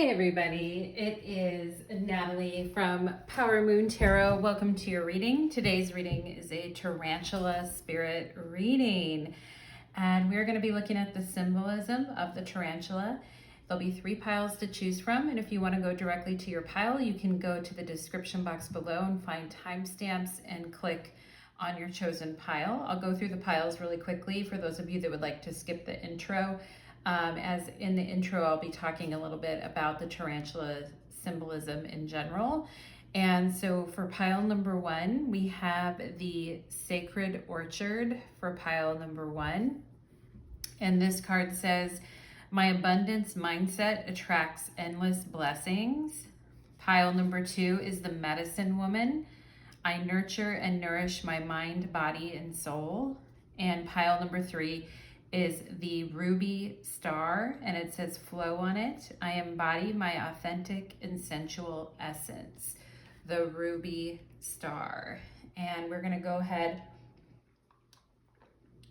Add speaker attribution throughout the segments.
Speaker 1: Hey everybody, it is Natalie from Power Moon Tarot. Welcome to your reading. Today's reading is a Tarantula spirit reading, and we're going to be looking at the symbolism of the tarantula. There'll be 3 piles to choose from, and if you want to go directly to your pile, you can go to the description box below and find timestamps and click on your chosen pile. I'll go through the piles really quickly for those of you that would like to skip the intro. As in the intro, I'll be talking a little bit about the tarantula symbolism in general. And so for pile number 1, we have the Sacred Orchard for pile number 1. And this card says, my abundance mindset attracts endless blessings. Pile number 2 is the Medicine Woman. I nurture and nourish my mind, body, and soul. And pile number 3 is the Ruby Star, and it says flow on it. I embody my authentic and sensual essence. The Ruby Star. And we're gonna go ahead,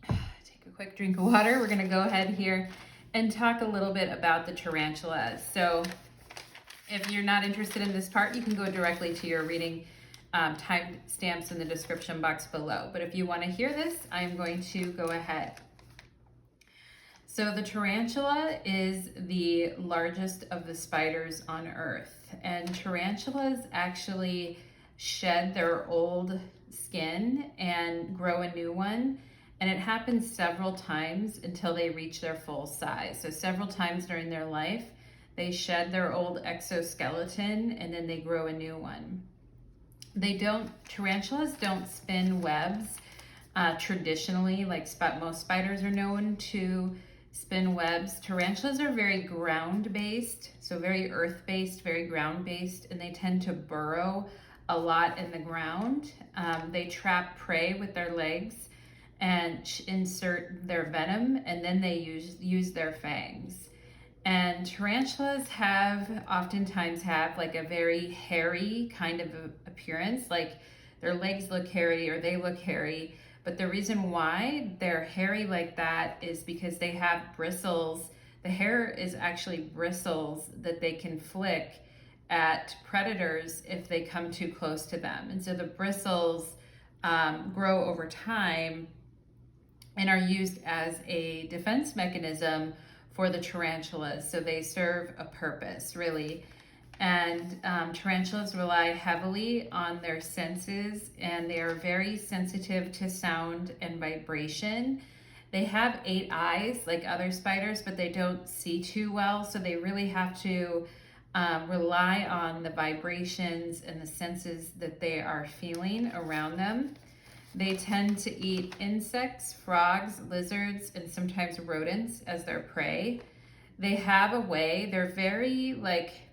Speaker 1: take a quick drink of water. We're gonna go ahead here and talk a little bit about the tarantula. So if you're not interested in this part, you can go directly to your reading. Time stamps in the description box below. But if you want to hear this, I'm going to go ahead. So the tarantula is the largest of the spiders on Earth, and tarantulas actually shed their old skin and grow a new one, and it happens several times until they reach their full size. So several times during their life, they shed their old exoskeleton and then they grow a new one. Tarantulas don't spin webs traditionally, like most spiders are known to spin webs. Tarantulas are very ground-based, so very earth-based, very ground-based, and they tend to burrow a lot in the ground. They trap prey with their legs and insert their venom, and then they use their fangs. And tarantulas oftentimes have like a very hairy kind of appearance, like their legs look hairy or they look hairy. But the reason why they're hairy like that is because they have bristles. The hair is actually bristles that they can flick at predators if they come too close to them. And so the bristles grow over time and are used as a defense mechanism for the tarantulas. So they serve a purpose, really. And tarantulas rely heavily on their senses, and they are very sensitive to sound and vibration. They have 8 eyes like other spiders, but they don't see too well, so they really have to rely on the vibrations and the senses that they are feeling around them. They tend to eat insects, frogs, lizards, and sometimes rodents as their prey. They have a way, they're very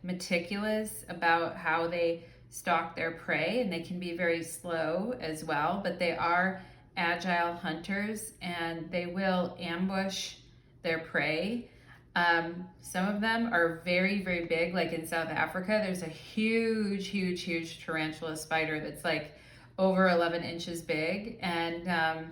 Speaker 1: meticulous about how they stalk their prey, and they can be very slow as well, but they are agile hunters and they will ambush their prey. Some of them are very, very big. Like in South Africa, there's a huge tarantula spider that's like over 11 inches big, and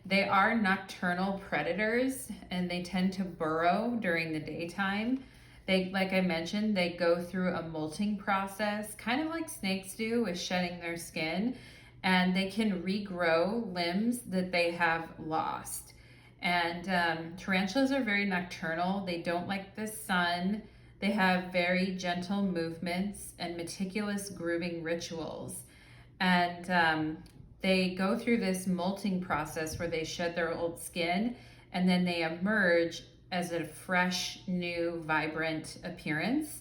Speaker 1: they are nocturnal predators, and they tend to burrow during the daytime. Like I mentioned, they go through a molting process, kind of like snakes do with shedding their skin, and they can regrow limbs that they have lost. And tarantulas are very nocturnal. They don't like the sun. They have very gentle movements and meticulous grooming rituals. And they go through this molting process where they shed their old skin and then they emerge as a fresh, new, vibrant appearance.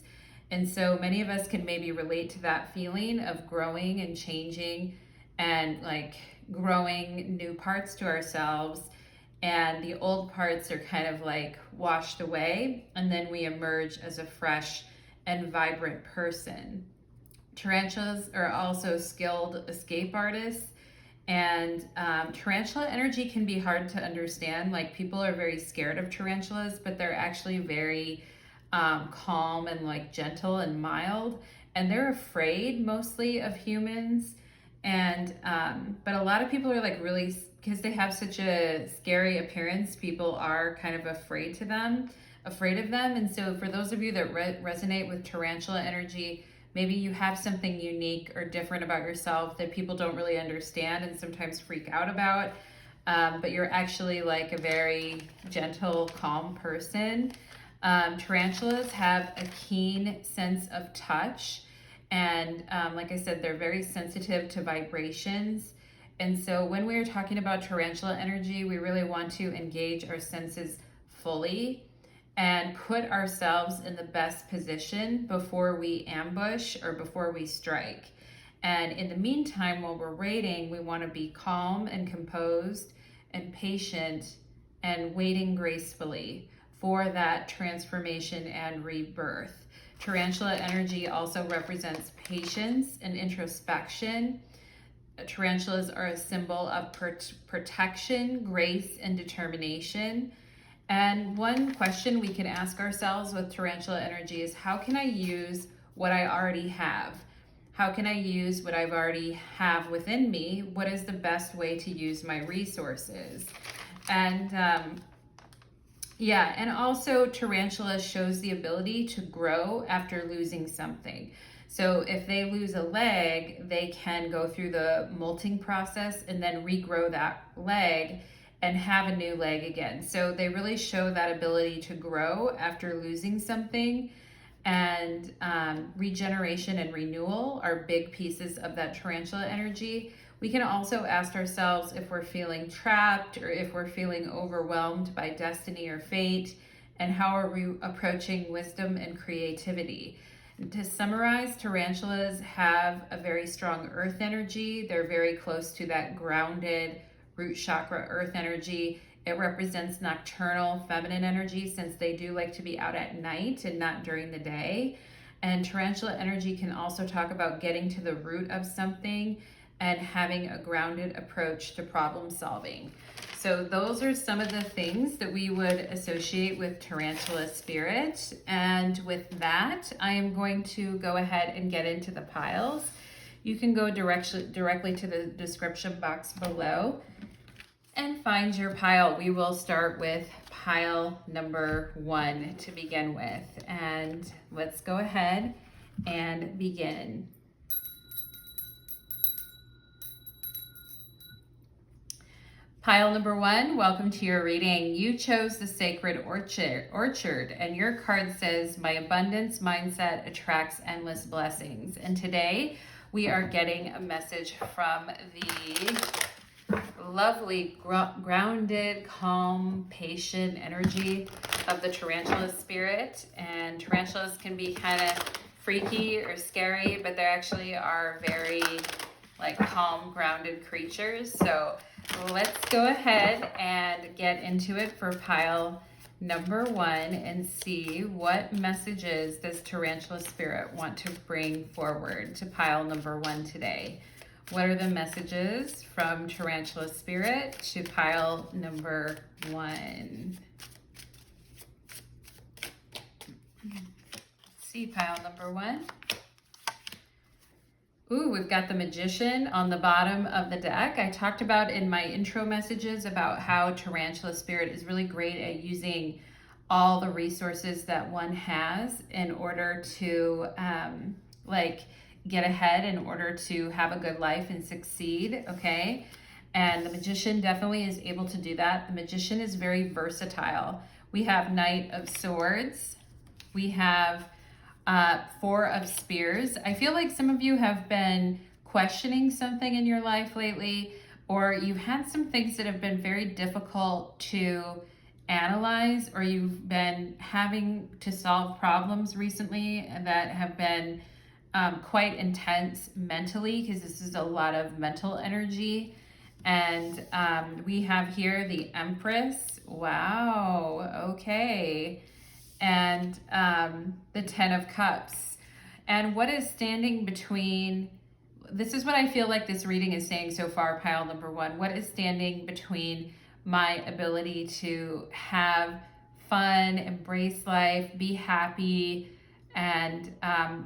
Speaker 1: And so many of us can maybe relate to that feeling of growing and changing and growing new parts to ourselves. And the old parts are kind of washed away, and then we emerge as a fresh and vibrant person. Tarantulas are also skilled escape artists. And tarantula energy can be hard to understand. People are very scared of tarantulas, but they're actually very calm and gentle and mild. And they're afraid mostly of humans. And but a lot of people are really, because they have such a scary appearance, people are kind of afraid afraid of them. And so for those of you that resonate with tarantula energy, maybe you have something unique or different about yourself that people don't really understand and sometimes freak out about. But you're actually like a very gentle, calm person. Tarantulas have a keen sense of touch. And like I said, they're very sensitive to vibrations. And so when we are talking about tarantula energy, we really want to engage our senses fully and put ourselves in the best position before we ambush or before we strike. And in the meantime, while we're waiting, we want to be calm and composed and patient and waiting gracefully for that transformation and rebirth. Tarantula energy also represents patience and introspection. Tarantulas are a symbol of protection, grace, and determination. And one question we can ask ourselves with tarantula energy is, how can I use what I already have? How can I use what I've already have within me? What is the best way to use my resources? And and also tarantula shows the ability to grow after losing something. So if they lose a leg, they can go through the molting process and then regrow that leg and have a new leg again. So they really show that ability to grow after losing something. And regeneration and renewal are big pieces of that tarantula energy. We can also ask ourselves if we're feeling trapped or if we're feeling overwhelmed by destiny or fate, and how are we approaching wisdom and creativity. To summarize, tarantulas have a very strong earth energy. They're very close to that grounded root chakra earth energy. It represents nocturnal feminine energy, since they do like to be out at night and not during the day. And tarantula energy can also talk about getting to the root of something and having a grounded approach to problem solving. So those are some of the things that we would associate with tarantula spirit. And with that, I am going to go ahead and get into the piles. You can go directly to the description box below and find your pile. We will start with pile number 1 to begin with. And let's go ahead and begin. Pile number 1, welcome to your reading. You chose the Sacred Orchard, and your card says, my abundance mindset attracts endless blessings. And today we are getting a message from the lovely, grounded, calm, patient energy of the tarantula spirit. And tarantulas can be kind of freaky or scary, but they actually are very like calm, grounded creatures. So let's go ahead and get into it for pile number 1 and see what messages does tarantula spirit want to bring forward to pile number 1 today. What are the messages from tarantula spirit to pile number 1? Let's see, pile number 1. Ooh, we've got the Magician on the bottom of the deck. I talked about in my intro messages about how tarantula spirit is really great at using all the resources that one has in order to get ahead, in order to have a good life and succeed, okay? And the Magician definitely is able to do that. The Magician is very versatile. We have Knight of Swords. We have 4 of Spears. I feel like some of you have been questioning something in your life lately, or you've had some things that have been very difficult to analyze, or you've been having to solve problems recently that have been quite intense mentally, because this is a lot of mental energy. And we have here the Empress. Wow, okay. And the 10 of Cups. And what is standing between, this is what I feel like this reading is saying so far, pile number 1. What is standing between my ability to have fun, embrace life, be happy, and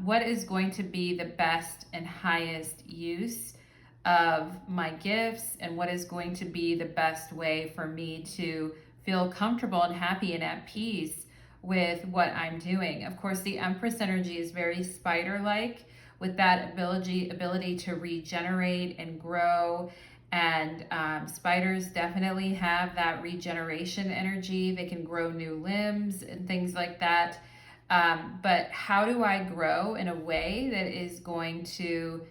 Speaker 1: what is going to be the best and highest use of my gifts, and what is going to be the best way for me to feel comfortable and happy and at peace with what I'm doing. Of course, the Empress energy is very spider-like, with that ability to regenerate and grow. And spiders definitely have that regeneration energy. They can grow new limbs and things like that. But how do I grow in a way that is going to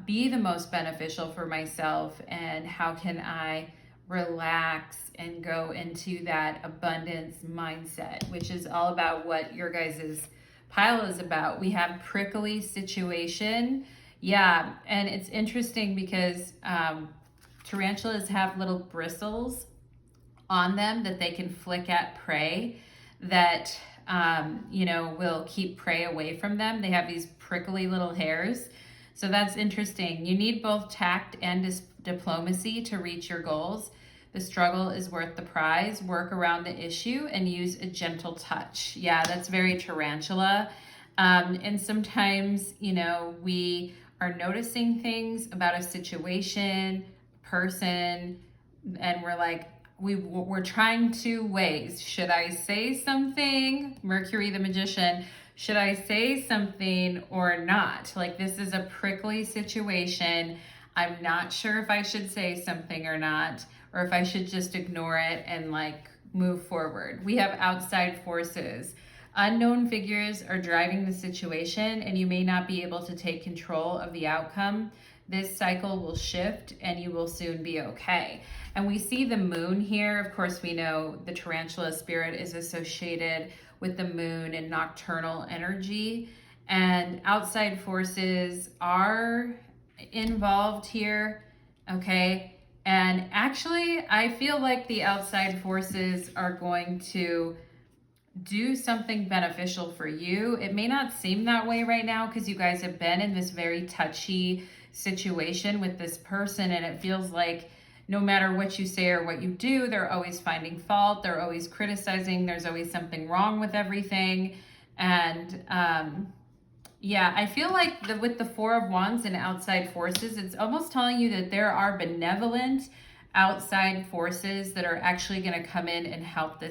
Speaker 1: be the most beneficial for myself? And how can I relax and go into that abundance mindset, which is all about what your guys' pile is about. We have prickly situation. Yeah, and it's interesting because tarantulas have little bristles on them that they can flick at prey that, will keep prey away from them. They have these prickly little hairs. So that's interesting. You need both tact and diplomacy to reach your goals. The struggle is worth the prize. Work around the issue and use a gentle touch. Yeah, that's very tarantula. And sometimes, we are noticing things about a situation, person, and we're like, we're trying two ways. Should I say something? Mercury the Magician. Should I say something or not? Like, this is a prickly situation. I'm not sure if I should say something or not, or if I should just ignore it and move forward. We have outside forces. Unknown figures are driving the situation, and you may not be able to take control of the outcome. This cycle will shift and you will soon be okay. And we see the moon here. Of course, we know the tarantula spirit is associated with the moon and nocturnal energy. And outside forces are involved here, okay? And actually, I feel like the outside forces are going to do something beneficial for you. It may not seem that way right now because you guys have been in this very touchy situation with this person, and it feels like no matter what you say or what you do, they're always finding fault, they're always criticizing, there's always something wrong with everything. And I feel like with the Four of Wands and outside forces, it's almost telling you that there are benevolent outside forces that are actually going to come in and help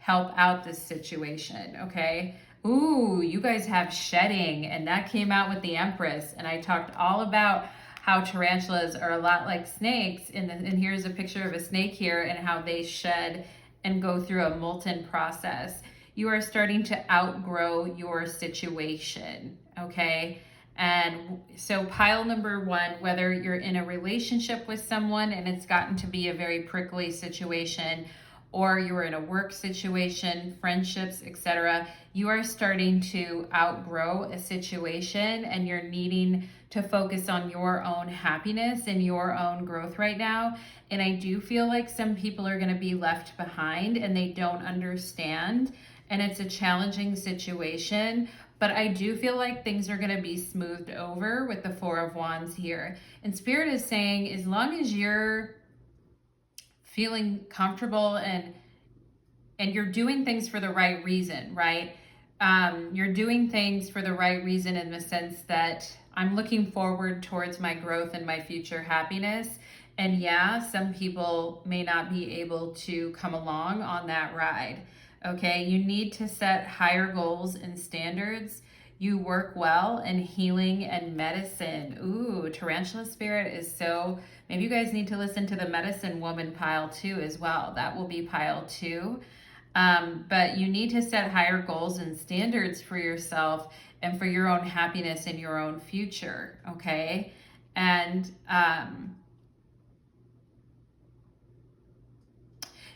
Speaker 1: out this situation, okay? Ooh, you guys have shedding, and that came out with the Empress, and I talked all about how tarantulas are a lot like snakes, and here's a picture of a snake here and how they shed and go through a molten process. You are starting to outgrow your situation, okay? And so pile number one, whether you're in a relationship with someone and it's gotten to be a very prickly situation, or you're in a work situation, friendships, etc., you are starting to outgrow a situation and you're needing to focus on your own happiness and your own growth right now. And I do feel like some people are going to be left behind and they don't understand. And it's a challenging situation, but I do feel like things are going to be smoothed over with the Four of Wands here. And Spirit is saying, as long as you're feeling comfortable and you're doing things for the right reason, right? You're doing things for the right reason in the sense that I'm looking forward towards my growth and my future happiness. And yeah, some people may not be able to come along on that ride. Okay, you need to set higher goals and standards. You work well in healing and medicine. Ooh, tarantula spirit is so, maybe you guys need to listen to the medicine woman pile too as well. That will be pile 2. But you need to set higher goals and standards for yourself and for your own happiness and your own future, okay? And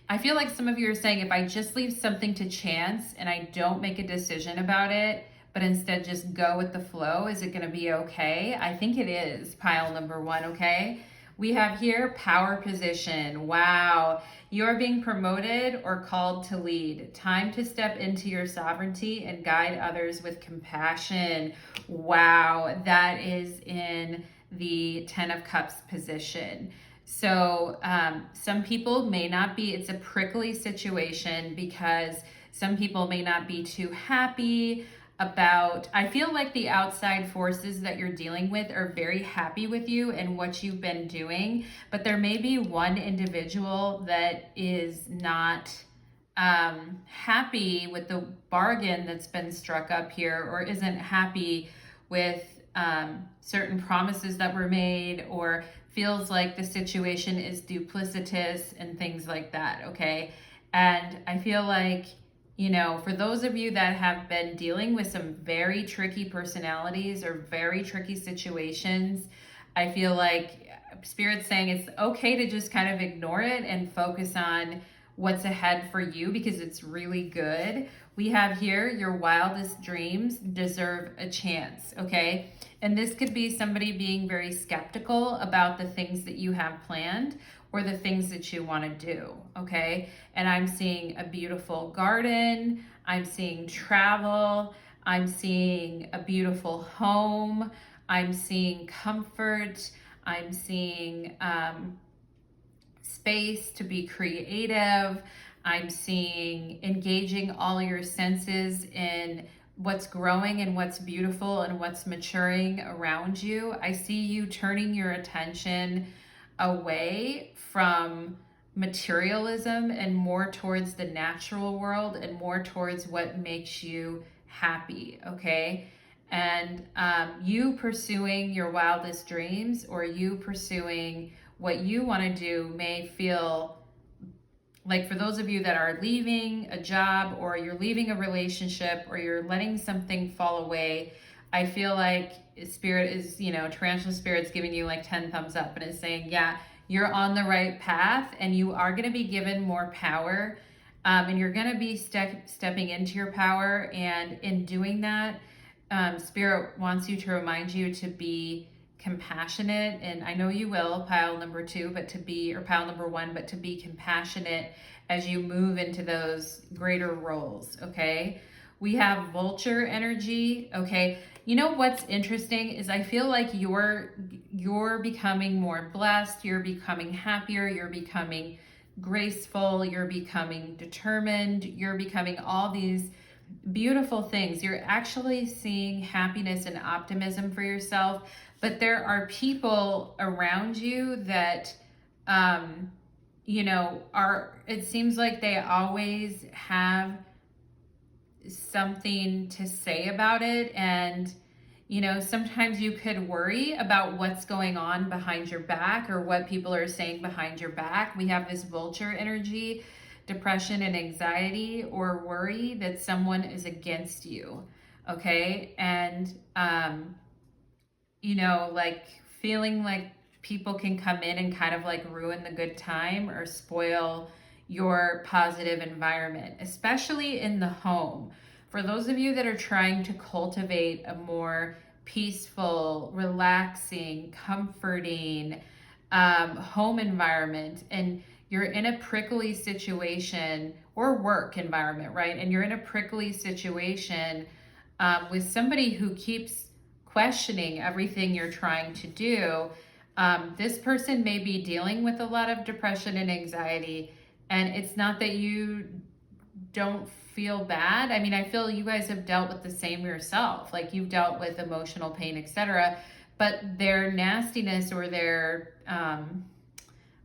Speaker 1: I feel like some of you are saying, if I just leave something to chance and I don't make a decision about it, but instead just go with the flow, is it going to be okay? I think it is, pile number 1, okay? We have here power position. Wow. You're being promoted or called to lead. Time to step into your sovereignty and guide others with compassion. Wow. That is in the 10 of Cups position. So some people may not be, it's a prickly situation because some people may not be too happy about, I feel like the outside forces that you're dealing with are very happy with you and what you've been doing, but there may be one individual that is not happy with the bargain that's been struck up here, or isn't happy with certain promises that were made, or feels like the situation is duplicitous and things like that, okay? And I feel like, you know, for those of you that have been dealing with some very tricky personalities or very tricky situations, I feel like Spirit's saying it's okay to just kind of ignore it and focus on what's ahead for you, because it's really good. We have here, your wildest dreams deserve a chance, okay? And this could be somebody being very skeptical about the things that you have planned or the things that you want to do, okay? And I'm seeing a beautiful garden, I'm seeing travel, I'm seeing a beautiful home, I'm seeing comfort, I'm seeing space to be creative. I'm seeing engaging all your senses in what's growing and what's beautiful and what's maturing around you. I see you turning your attention away from materialism and more towards the natural world and more towards what makes you happy, okay? And you pursuing your wildest dreams, or you pursuing what you want to do, may feel like, for those of you that are leaving a job, or you're leaving a relationship, or you're letting something fall away, I feel like Spirit is, you know, Tarantula Spirit's giving you like 10 thumbs up and is saying, yeah, you're on the right path, and you are going to be given more power, and you're going to be stepping into your power. And in doing that, Spirit wants you to remind you to be compassionate, and I know you will, pile number 2, but to be, or pile number 1, but to be compassionate as you move into those greater roles, okay? We have vulture energy, okay? You know what's interesting is I feel like you're becoming more blessed, you're becoming happier, you're becoming graceful, you're becoming determined, you're becoming all these beautiful things. You're actually seeing happiness and optimism for yourself, but there are people around you that, you know, it seems like they always have something to say about it. And, you know, sometimes you could worry about what's going on behind your back, or what people are saying behind your back. We have this vulture energy, depression and anxiety or worry that someone is against you, okay? And, you know, like feeling like people can come in and kind of like ruin the good time or spoil your positive environment, especially in the home. For those of you that are trying to cultivate a more peaceful, relaxing, comforting home environment, and you're in a prickly situation, or work environment, right? And you're in a prickly situation with somebody who keeps questioning everything you're trying to do. This person may be dealing with a lot of depression and anxiety, and it's not that you don't feel bad. I mean, I feel you guys have dealt with the same yourself, like you've dealt with emotional pain, etc. But their nastiness, or their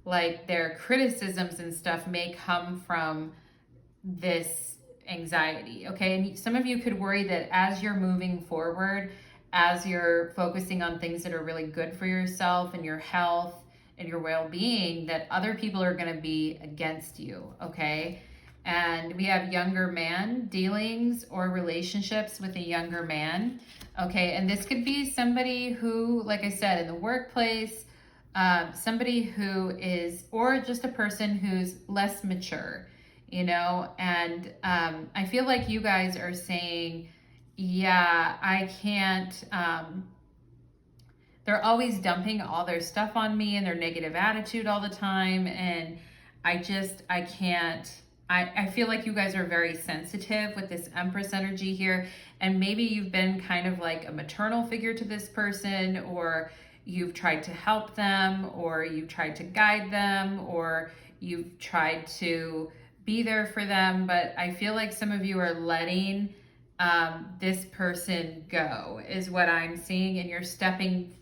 Speaker 1: like their criticisms and stuff, may come from this anxiety, okay? And some of you could worry that as you're moving forward, as you're focusing on things that are really good for yourself and your health and your well-being, that other people are going to be against you, okay? And we have younger man dealings or relationships with a younger man, okay? And this could be somebody who, like I said, in the workplace, somebody who is, or just a person who's less mature, you know? And I feel like you guys are saying, yeah, I can't, they're always dumping all their stuff on me and their negative attitude all the time. And I can't, I feel like you guys are very sensitive with this Empress energy here. And maybe you've been kind of like a maternal figure to this person, or you've tried to help them, or you've tried to guide them, or you've tried to be there for them. But I feel like some of you are letting this person go, is what I'm seeing. And you're stepping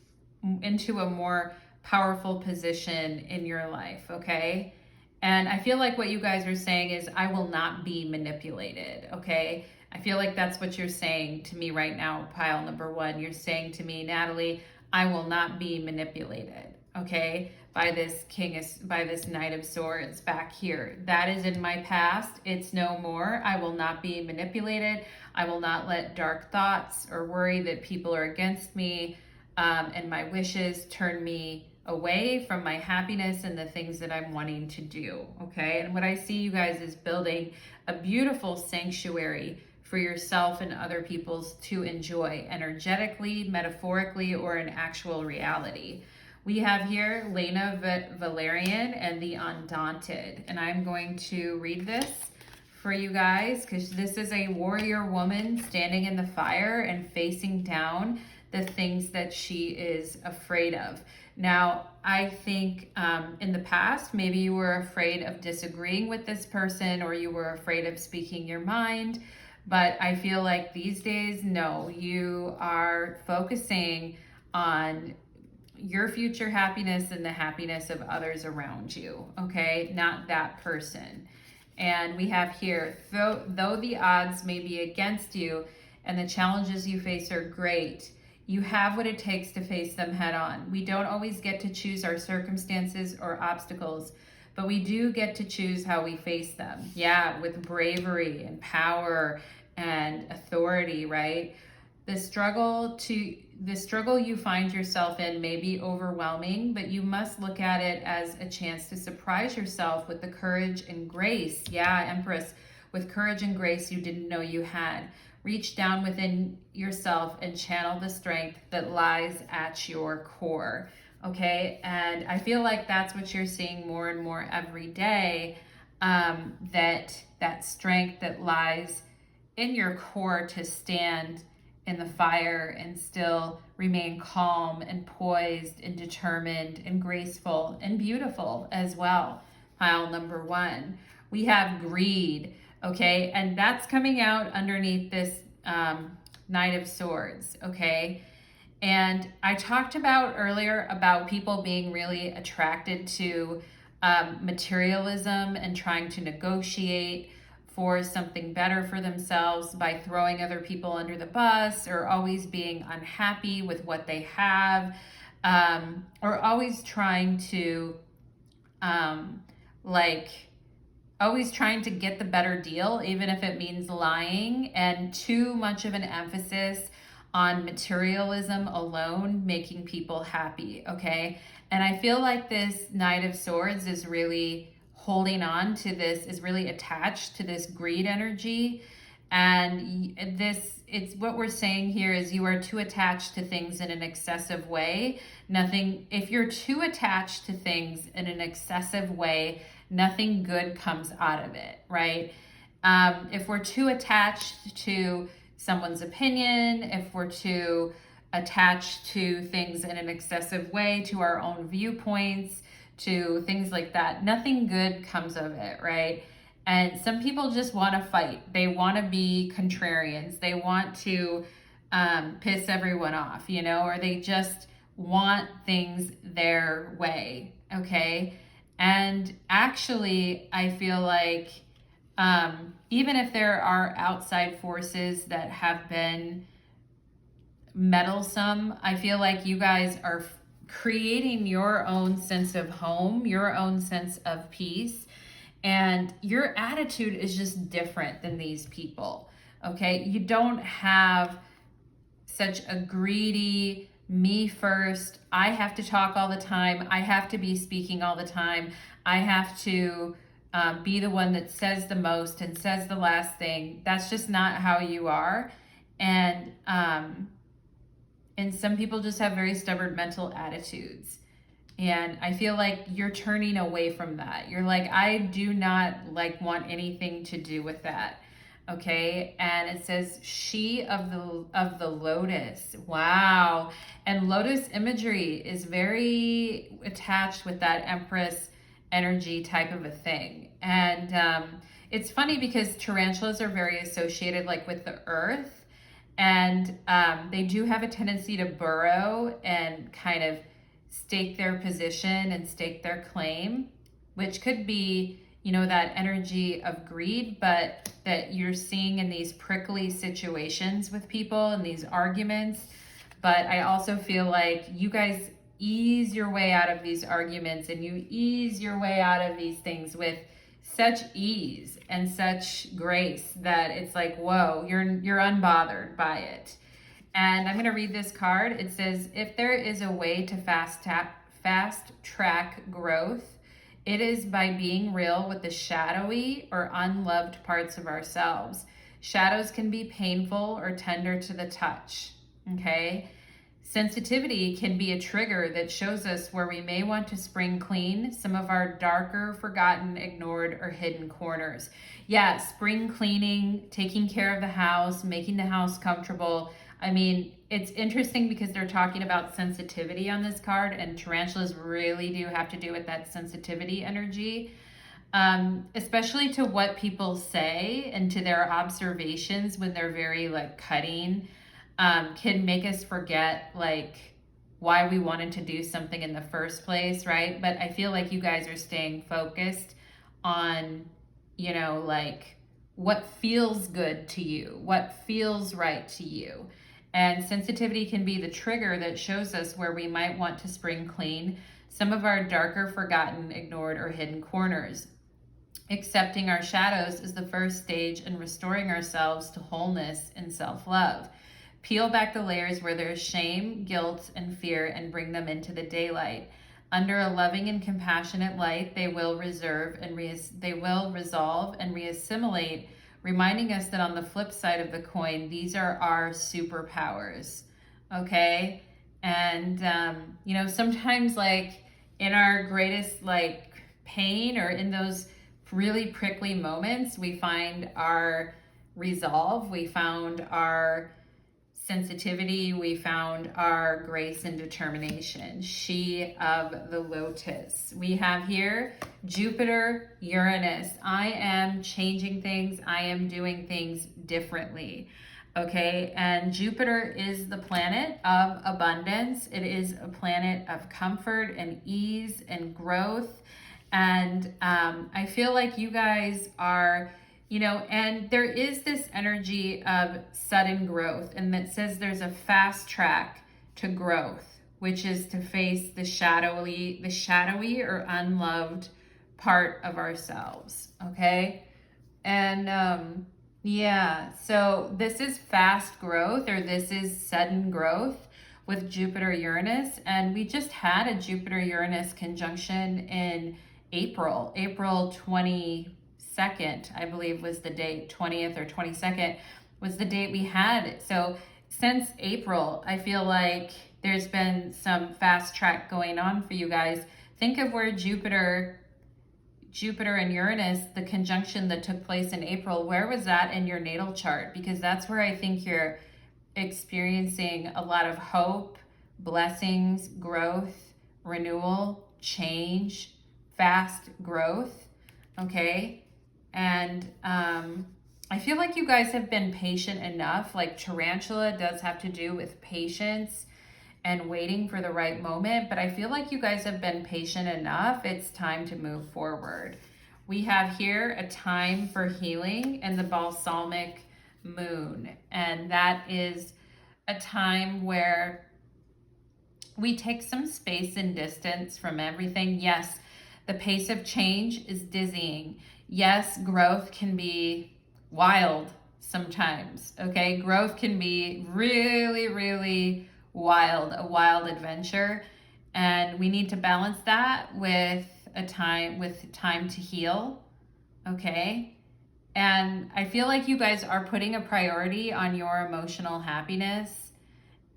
Speaker 1: into a more powerful position in your life, okay? And I feel like what you guys are saying is, I will not be manipulated, okay? I feel like that's what you're saying to me right now, pile number one. You're saying to me, Natalie, I will not be manipulated, okay? By this by this Knight of Swords back here. That is in my past. It's no more. I will not be manipulated. I will not let dark thoughts or worry that people are against me and my wishes turn me away from my happiness and the things that I'm wanting to do, okay? And what I see you guys is building a beautiful sanctuary for yourself and other people's to enjoy energetically, metaphorically, or in actual reality. We have here Lena Valerian and the Undaunted, and I'm going to read this for you guys because this is a warrior woman standing in the fire and facing down the things that she is afraid of. Now, I think in the past, maybe you were afraid of disagreeing with this person, or you were afraid of speaking your mind. But I feel like these days, no, you are focusing on your future happiness and the happiness of others around you, okay? Not that person. And we have here, though the odds may be against you and the challenges you face are great, you have what it takes to face them head on. We don't always get to choose our circumstances or obstacles, but we do get to choose how we face them. Yeah, with bravery and power and authority, right? The struggle you find yourself in may be overwhelming, but you must look at it as a chance to surprise yourself with the courage and grace. Yeah, Empress, with courage and grace you didn't know you had. Reach down within yourself and channel the strength that lies at your core, okay? And I feel like that's what you're seeing more and more every day, that strength that lies in your core to stand in the fire and still remain calm and poised and determined and graceful and beautiful as well. Pile number one. We have greed, okay? And that's coming out underneath this Knight of Swords, okay? And I talked about earlier about people being really attracted to materialism and trying to negotiate for something better for themselves by throwing other people under the bus, or always being unhappy with what they have, or always trying to always trying to get the better deal, even if it means lying, and too much of an emphasis on materialism alone making people happy, okay? And I feel like this Knight of Swords is really holding on to this, is really attached to this greed energy. And it's what we're saying here is you are too attached to things in an excessive way. If you're too attached to things in an excessive way, nothing good comes out of it, right? If we're too attached to someone's opinion, if we're too attached to things in an excessive way, to our own viewpoints, to things like that, nothing good comes of it, right? And some people just want to fight. They want to be contrarians. They want to piss everyone off, or they just want things their way, okay? And actually, I feel like even if there are outside forces that have been meddlesome, I feel like you guys are creating your own sense of home, your own sense of peace, and your attitude is just different than these people, okay? You don't have such a greedy, me first, I have to talk all the time, I have to be speaking all the time, I have to be the one that says the most and says the last thing. That's just not how you are. And some people just have very stubborn mental attitudes. And I feel like you're turning away from that. You're like, I do not want anything to do with that. Okay. And it says she of the lotus. Wow. And lotus imagery is very attached with that Empress energy type of a thing. And it's funny because tarantulas are very associated with the earth. And they do have a tendency to burrow and kind of stake their position and stake their claim. which could be, you know, that energy of greed, but that you're seeing in these prickly situations with people and these arguments. But I also feel like you guys ease your way out of these arguments, and you ease your way out of these things with such ease and such grace that it's like, whoa, you're unbothered by it. And I'm going to read this card. It says, if there is a way to fast track growth, it is by being real with the shadowy or unloved parts of ourselves. Shadows can be painful or tender to the touch, okay? Sensitivity can be a trigger that shows us where we may want to spring clean some of our darker, forgotten, ignored, or hidden corners. Yeah, spring cleaning, taking care of the house, making the house comfortable. I mean, it's interesting because they're talking about sensitivity on this card, and tarantulas really do have to do with that sensitivity energy, especially to what people say and to their observations when they're very like cutting, can make us forget like why we wanted to do something in the first place, right? But I feel like you guys are staying focused on, you know, like what feels good to you, what feels right to you. And sensitivity can be the trigger that shows us where we might want to spring clean some of our darker, forgotten, ignored, or hidden corners. Accepting our shadows is the first stage in restoring ourselves to wholeness and self-love. Peel back the layers where there's shame, guilt, and fear, and bring them into the daylight. Under a loving and compassionate light, they will resolve and reassimilate, reminding us that on the flip side of the coin, these are our superpowers, okay? And, you know, sometimes like in our greatest like pain or in those really prickly moments, we find our resolve, we found our sensitivity, we found our grace and determination. She of the Lotus. We have here Jupiter, Uranus. I am changing things. I am doing things differently. Okay, and Jupiter is the planet of abundance. It is a planet of comfort and ease and growth. And I feel like you guys are, you know, and there is this energy of sudden growth, and that says there's a fast track to growth, which is to face the shadowy or unloved part of ourselves, okay? And yeah, so this is fast growth, or this is sudden growth with Jupiter Uranus, and we just had a Jupiter Uranus conjunction in April 22nd, I believe was the date, 20th or 22nd was the date we had it. So since April, I feel like there's been some fast track going on for you guys. Think of where Jupiter and Uranus, the conjunction that took place in April, where was that in your natal chart? Because that's where I think you're experiencing a lot of hope, blessings, growth, renewal, change, fast growth, okay? And I feel like you guys have been patient enough. Like Tarantula does have to do with patience and waiting for the right moment, but I feel like you guys have been patient enough. It's time to move forward. We have here a time for healing and the balsamic moon, and that is a time where we take some space and distance from everything. Yes, the pace of change is dizzying. Yes, growth can be wild sometimes, okay? Growth can be really, really wild, a wild adventure. And we need to balance that with time to heal, okay? And I feel like you guys are putting a priority on your emotional happiness.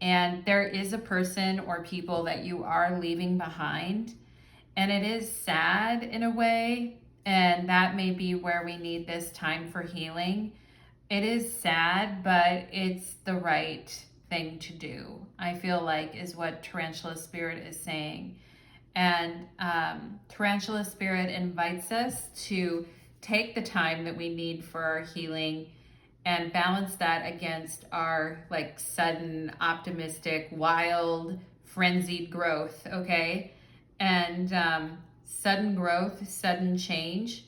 Speaker 1: And there is a person or people that you are leaving behind. And it is sad in a way, and that may be where we need this time for healing. It is sad, but it's the right thing to do, I feel like, is what Tarantula Spirit is saying. And Tarantula Spirit invites us to take the time that we need for our healing and balance that against our like sudden, optimistic, wild, frenzied growth, okay? And sudden growth, sudden change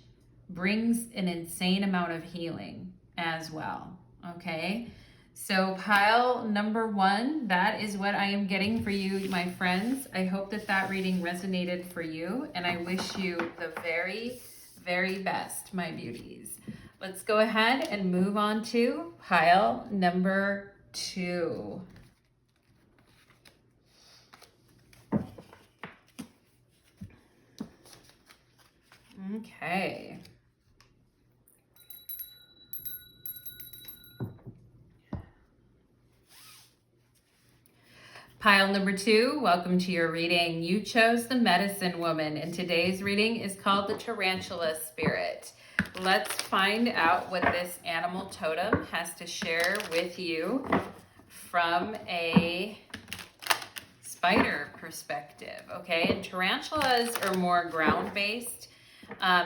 Speaker 1: brings an insane amount of healing as well. Okay, so pile number 1, that is what I am getting for you, my friends. I hope that that reading resonated for you, and I wish you the very, very best, my beauties. Let's go ahead and move on to pile number 2. Okay. Pile number 2, welcome to your reading. You chose the Medicine Woman, and today's reading is called the Tarantula Spirit. Let's find out what this animal totem has to share with you from a spider perspective, okay? And tarantulas are more ground-based.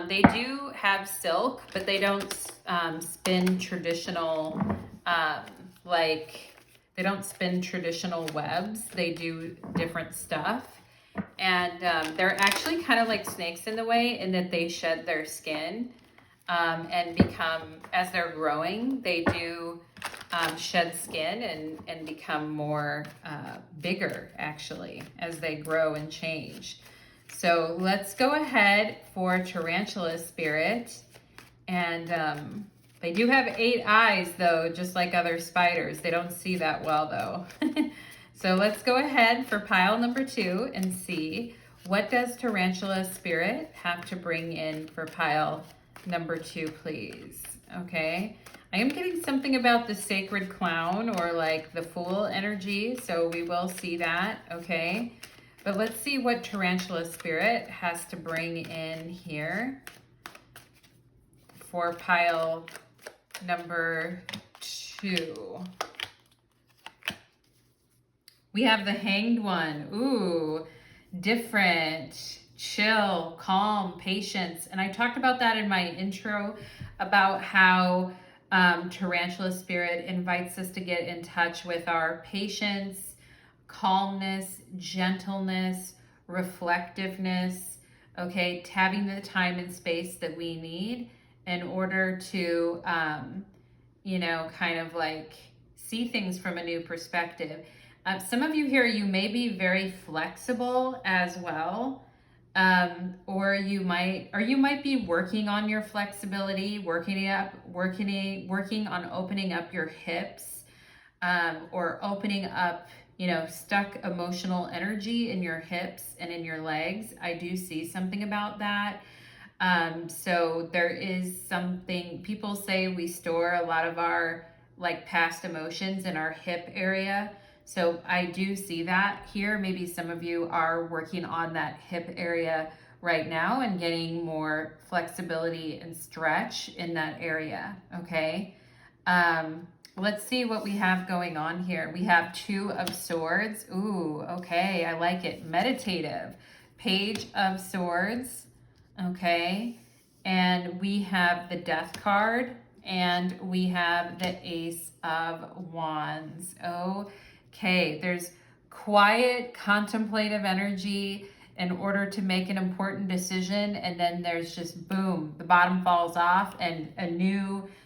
Speaker 1: They do have silk, but they don't spin traditional, they don't spin traditional webs. They do different stuff. And they're actually kind of like snakes in the way in that they shed their skin and become, as they're growing, they do shed skin and become more bigger, actually, as they grow and change. So let's go ahead for Tarantula Spirit. And they do have 8 eyes, though, just like other spiders. They don't see that well, though. So let's go ahead for pile number 2 and see what does Tarantula Spirit have to bring in for pile number 2, please. Okay. I am getting something about the sacred clown or like the fool energy, so we will see that, okay? But let's see what Tarantula Spirit has to bring in here for pile number 2. We have the Hanged One. Ooh, different, chill, calm, patience. And I talked about that in my intro about how Tarantula Spirit invites us to get in touch with our patience, calmness, gentleness, reflectiveness, okay, having the time and space that we need in order to, you know, kind of like see things from a new perspective. Some of you here, you may be very flexible as well, or you might be working on your flexibility, working on opening up your hips, or opening up, you know, stuck emotional energy in your hips and in your legs. I do see something about that. So there is something, people say we store a lot of our like past emotions in our hip area. So I do see that here. Maybe some of you are working on that hip area right now and getting more flexibility and stretch in that area, okay? Let's see what we have going on here. We have 2 of Swords. Ooh, okay, I like it. Meditative. Page of Swords, okay? And we have the Death card, and we have the Ace of Wands. Okay, there's quiet, contemplative energy in order to make an important decision, and then there's just boom, the bottom falls off and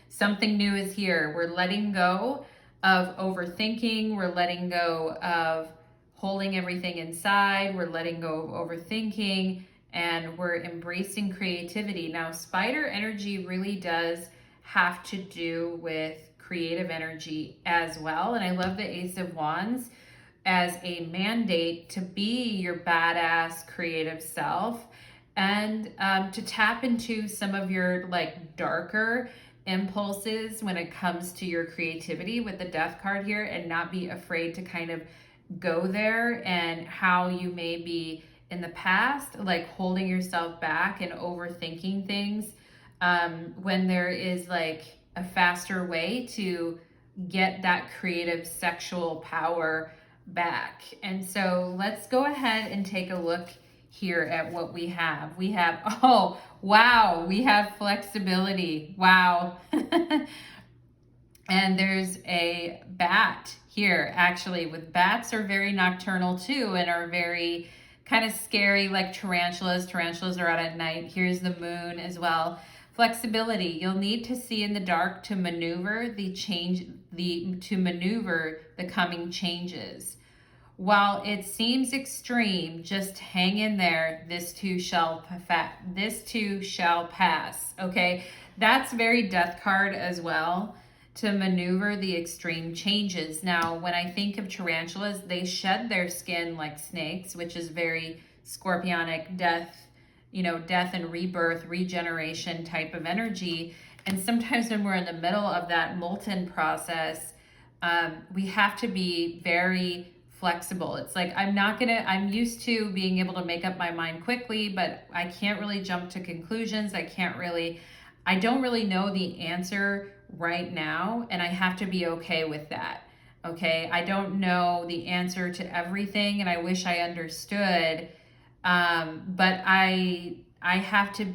Speaker 1: something new is here. We're letting go of overthinking. We're letting go of holding everything inside. We're letting go of overthinking, and we're embracing creativity. Now, spider energy really does have to do with creative energy as well. And I love the Ace of Wands as a mandate to be your badass creative self and to tap into some of your like darker impulses when it comes to your creativity with the Death card here, and not be afraid to kind of go there, and how you may be in the past like holding yourself back and overthinking things when there is like a faster way to get that creative sexual power back. And so let's go ahead and take a look here at what we have. We have, oh, wow, we have flexibility. Wow. And there's a bat here, actually. With bats are very nocturnal too, and are very kind of scary like tarantulas. Tarantulas are out at night. Here's the moon as well. Flexibility. You'll need to see in the dark to maneuver the coming changes. While it seems extreme, just hang in there. This too shall pass. Okay, that's very death card as well, to maneuver the extreme changes. Now, when I think of tarantulas, they shed their skin like snakes, which is very scorpionic, death, death and rebirth, regeneration type of energy. And sometimes when we're in the middle of that molten process, we have to be very flexible. It's like, I'm used to being able to make up my mind quickly, but I can't really jump to conclusions. I don't really know the answer right now, and I have to be okay with that. Okay, I don't know the answer to everything, and I wish I understood, but I have to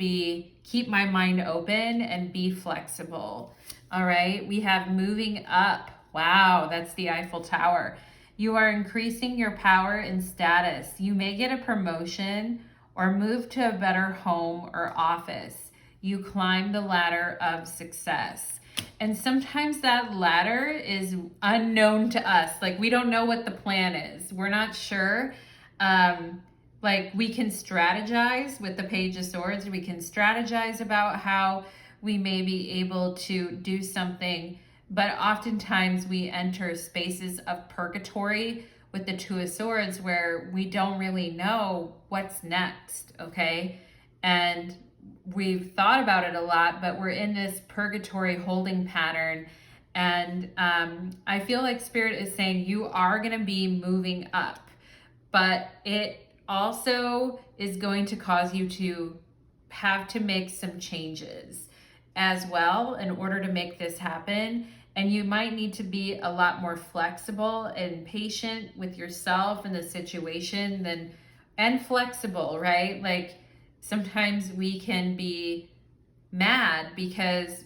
Speaker 1: keep my mind open and be flexible. All right, we have moving up. Wow, that's the Eiffel Tower. You are increasing your power and status. You may get a promotion or move to a better home or office. You climb the ladder of success. And sometimes that ladder is unknown to us. Like, we don't know what the plan is. We're not sure. Like, we can strategize with the Page of Swords. We can strategize about how we may be able to do something, but oftentimes we enter spaces of purgatory with the Two of Swords where we don't really know what's next, okay? And we've thought about it a lot, but we're in this purgatory holding pattern. And I feel like Spirit is saying you are going to be moving up, but it also is going to cause you to have to make some changes as well in order to make this happen. And you might need to be a lot more flexible and patient with yourself and the situation and flexible, right? Like, sometimes we can be mad because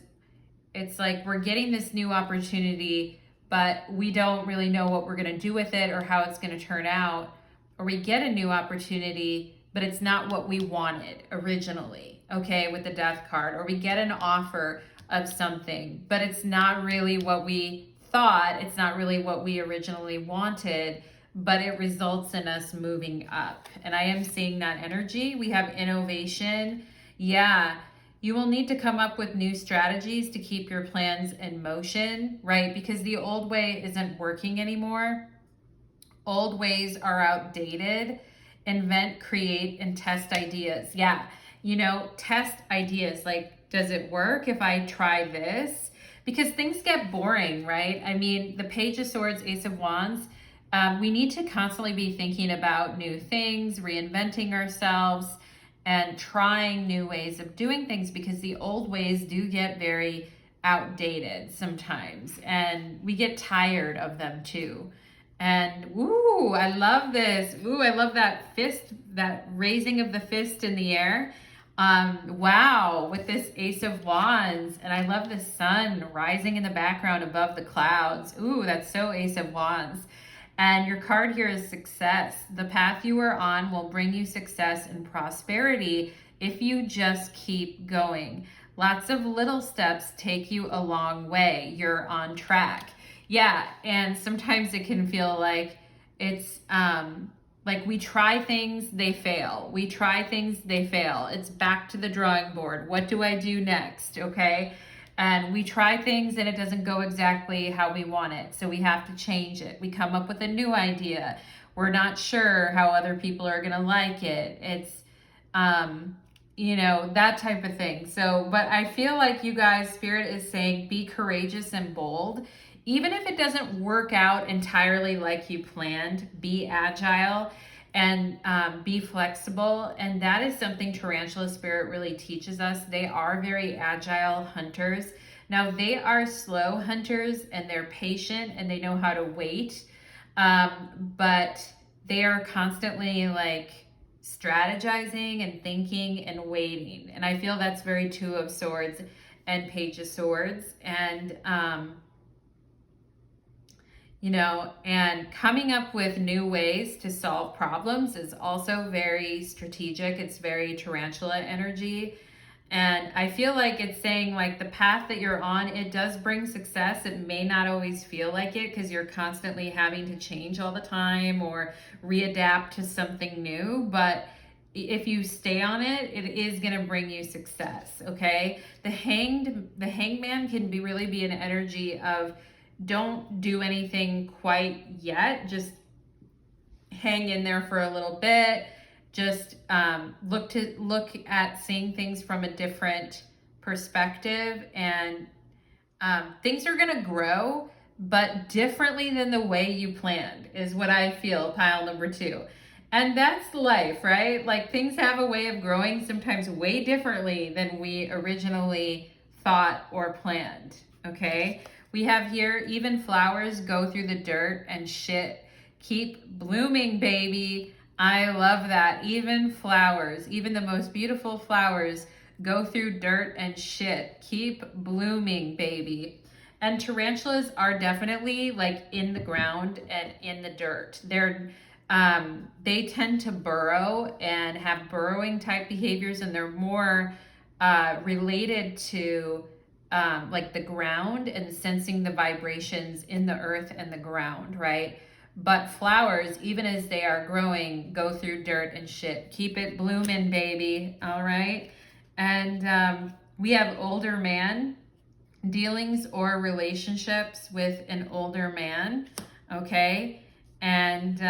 Speaker 1: it's like we're getting this new opportunity, but we don't really know what we're going to do with it or how it's going to turn out. Or we get a new opportunity, but it's not what we wanted originally, okay, with the Death card. Or we get an offer of something, but it's not really what we thought. It's not really what we originally wanted, but it results in us moving up. And I am seeing that energy. We have innovation. Yeah, you will need to come up with new strategies to keep your plans in motion, right? Because the old way isn't working anymore. Old ways are outdated. Invent, create, and test ideas. Yeah, test ideas. Like, does it work if I try this? Because things get boring, right? I mean, the Page of Swords, Ace of Wands, we need to constantly be thinking about new things, reinventing ourselves, and trying new ways of doing things, because the old ways do get very outdated sometimes, and we get tired of them too. And ooh, I love this. Ooh, I love that fist, that raising of the fist in the air. Wow, with this Ace of Wands, and I love the sun rising in the background above the clouds. Ooh, that's so Ace of Wands. And your card here is success. The path you are on will bring you success and prosperity if you just keep going. Lots of little steps take you a long way. You're on track. Yeah, and sometimes it can feel like it's like we try things, they fail. We try things, they fail. It's back to the drawing board. What do I do next? Okay. And we try things and it doesn't go exactly how we want it. So we have to change it. We come up with a new idea. We're not sure how other people are going to like it. It's, that type of thing. So, but I feel like you guys, Spirit is saying, be courageous and bold. Even if it doesn't work out entirely like you planned, be agile and be flexible. And that is something Tarantula Spirit really teaches us. They are very agile hunters. Now, they are slow hunters and they're patient and they know how to wait. But they are constantly like strategizing and thinking and waiting. And I feel that's very Two of Swords and Page of Swords. And you know, and coming up with new ways to solve problems is also very strategic. It's very tarantula energy. And I feel like it's saying like the path that you're on, it does bring success. It may not always feel like it because you're constantly having to change all the time or readapt to something new. But if you stay on it, it is going to bring you success. Okay. The hangman can really be an energy of don't do anything quite yet. Just hang in there for a little bit. Just look at seeing things from a different perspective, and things are going to grow, but differently than the way you planned is what I feel, pile number 2. And that's life, right? Like things have a way of growing sometimes way differently than we originally thought or planned, okay? We have here, even flowers go through the dirt and shit. Keep blooming, baby. I love that. Even flowers, even the most beautiful flowers, go through dirt and shit. Keep blooming, baby. And tarantulas are definitely like in the ground and in the dirt. They tend to burrow and have burrowing type behaviors, and they're more related to like the ground and sensing the vibrations in the earth and the ground, right? But flowers, even as they are growing, go through dirt and shit. Keep it blooming, baby. All right. And we have older man dealings or relationships with an older man. Okay. And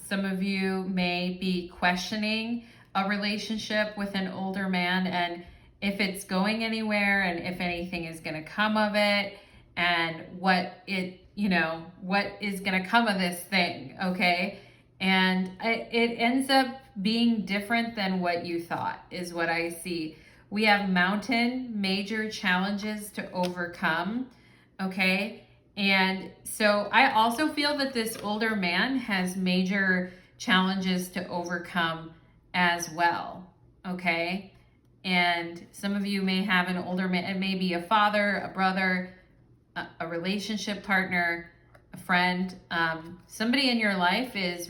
Speaker 1: some of you may be questioning a relationship with an older man, and if it's going anywhere and if anything is going to come of it, and what is going to come of this thing, okay? And it ends up being different than what you thought is what I see. We have mountain, major challenges to overcome, okay? And so I also feel that this older man has major challenges to overcome as well, okay? And some of you may have an older man, it may be a father, a brother, a relationship partner, a friend. Somebody in your life has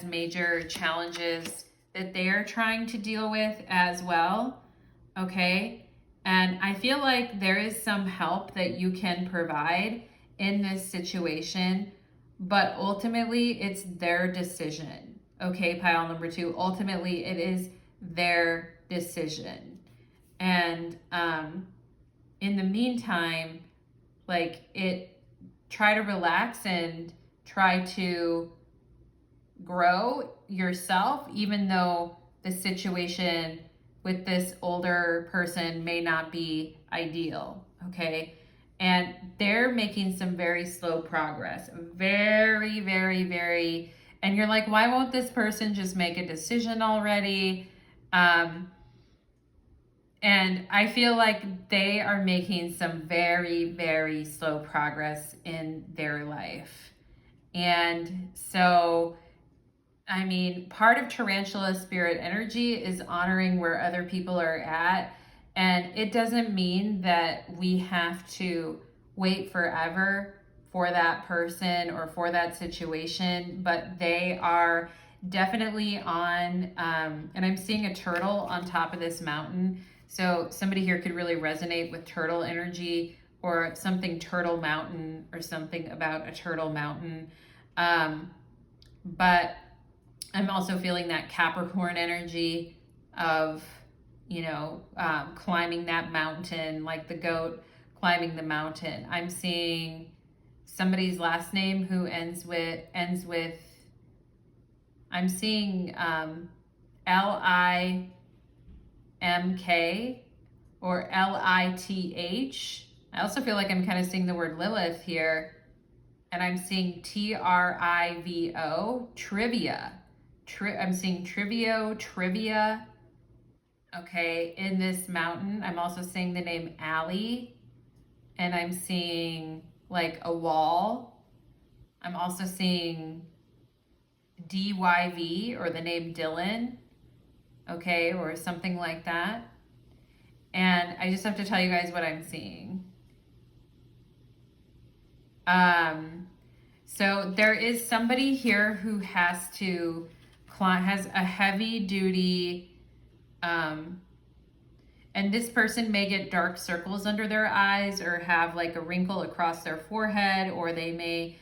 Speaker 1: major challenges that they are trying to deal with as well, okay? And I feel like there is some help that you can provide in this situation, but ultimately it's their decision, okay, pile number 2. Ultimately, it is their decision. And in the meantime, try to relax and try to grow yourself, even though the situation with this older person may not be ideal, okay? And they're making some very slow progress, very, very, very, and you're like, why won't this person just make a decision already? And I feel like they are making some very, very slow progress in their life. And so, I mean, part of tarantula spirit energy is honoring where other people are at. And it doesn't mean that we have to wait forever for that person or for that situation, but they are definitely on, and I'm seeing a turtle on top of this mountain. So somebody here could really resonate with turtle energy or something turtle mountain or something about a turtle mountain. But I'm also feeling that Capricorn energy of, climbing that mountain, like the goat climbing the mountain. I'm seeing somebody's last name who ends with, I'm seeing Limk or Lith. I also feel like I'm kind of seeing the word Lilith here. And I'm seeing Trivo, trivia. I'm seeing trivia. Okay, in this mountain. I'm also seeing the name Allie. And I'm seeing like a wall. I'm also seeing DYV or the name Dylan. Okay, or something like that. And I just have to tell you guys what I'm seeing. So there is somebody here who has a heavy duty, and this person may get dark circles under their eyes or have like a wrinkle across their forehead, or they may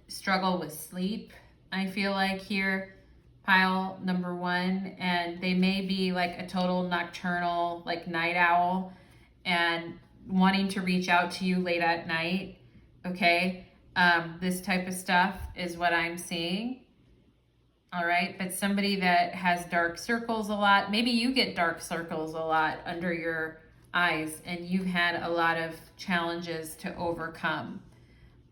Speaker 1: struggle with sleep, I feel like here, pile number 1, and they may be like a total nocturnal, like night owl, and wanting to reach out to you late at night, okay? This type of stuff is what I'm seeing. All right, but somebody that has dark circles a lot, maybe you get dark circles a lot under your eyes and you've had a lot of challenges to overcome,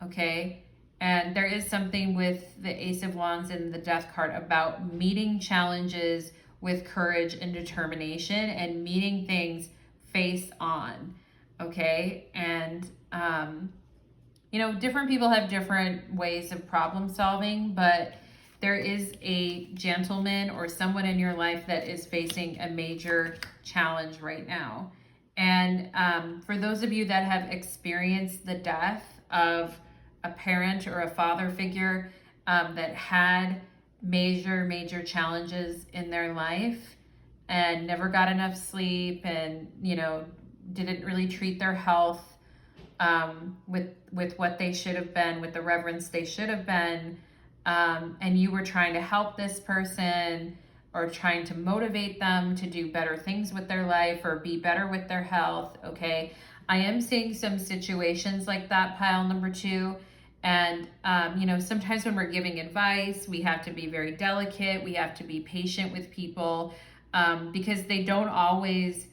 Speaker 1: okay? And there is something with the Ace of Wands and the Death card about meeting challenges with courage and determination and meeting things face on, okay? And, you know, different people have different ways of problem solving, but there is a gentleman or someone in your life that is facing a major challenge right now. And for those of you that have experienced the death of a parent or a father figure that had major challenges in their life and never got enough sleep and, you know, didn't really treat their health with what they should have been, with the reverence they should have been, and you were trying to help this person or trying to motivate them to do better things with their life or be better with their health, okay? I am seeing some situations like that, pile number 2. And, you know, sometimes when we're giving advice, we have to be very delicate. We have to be patient with people because they don't always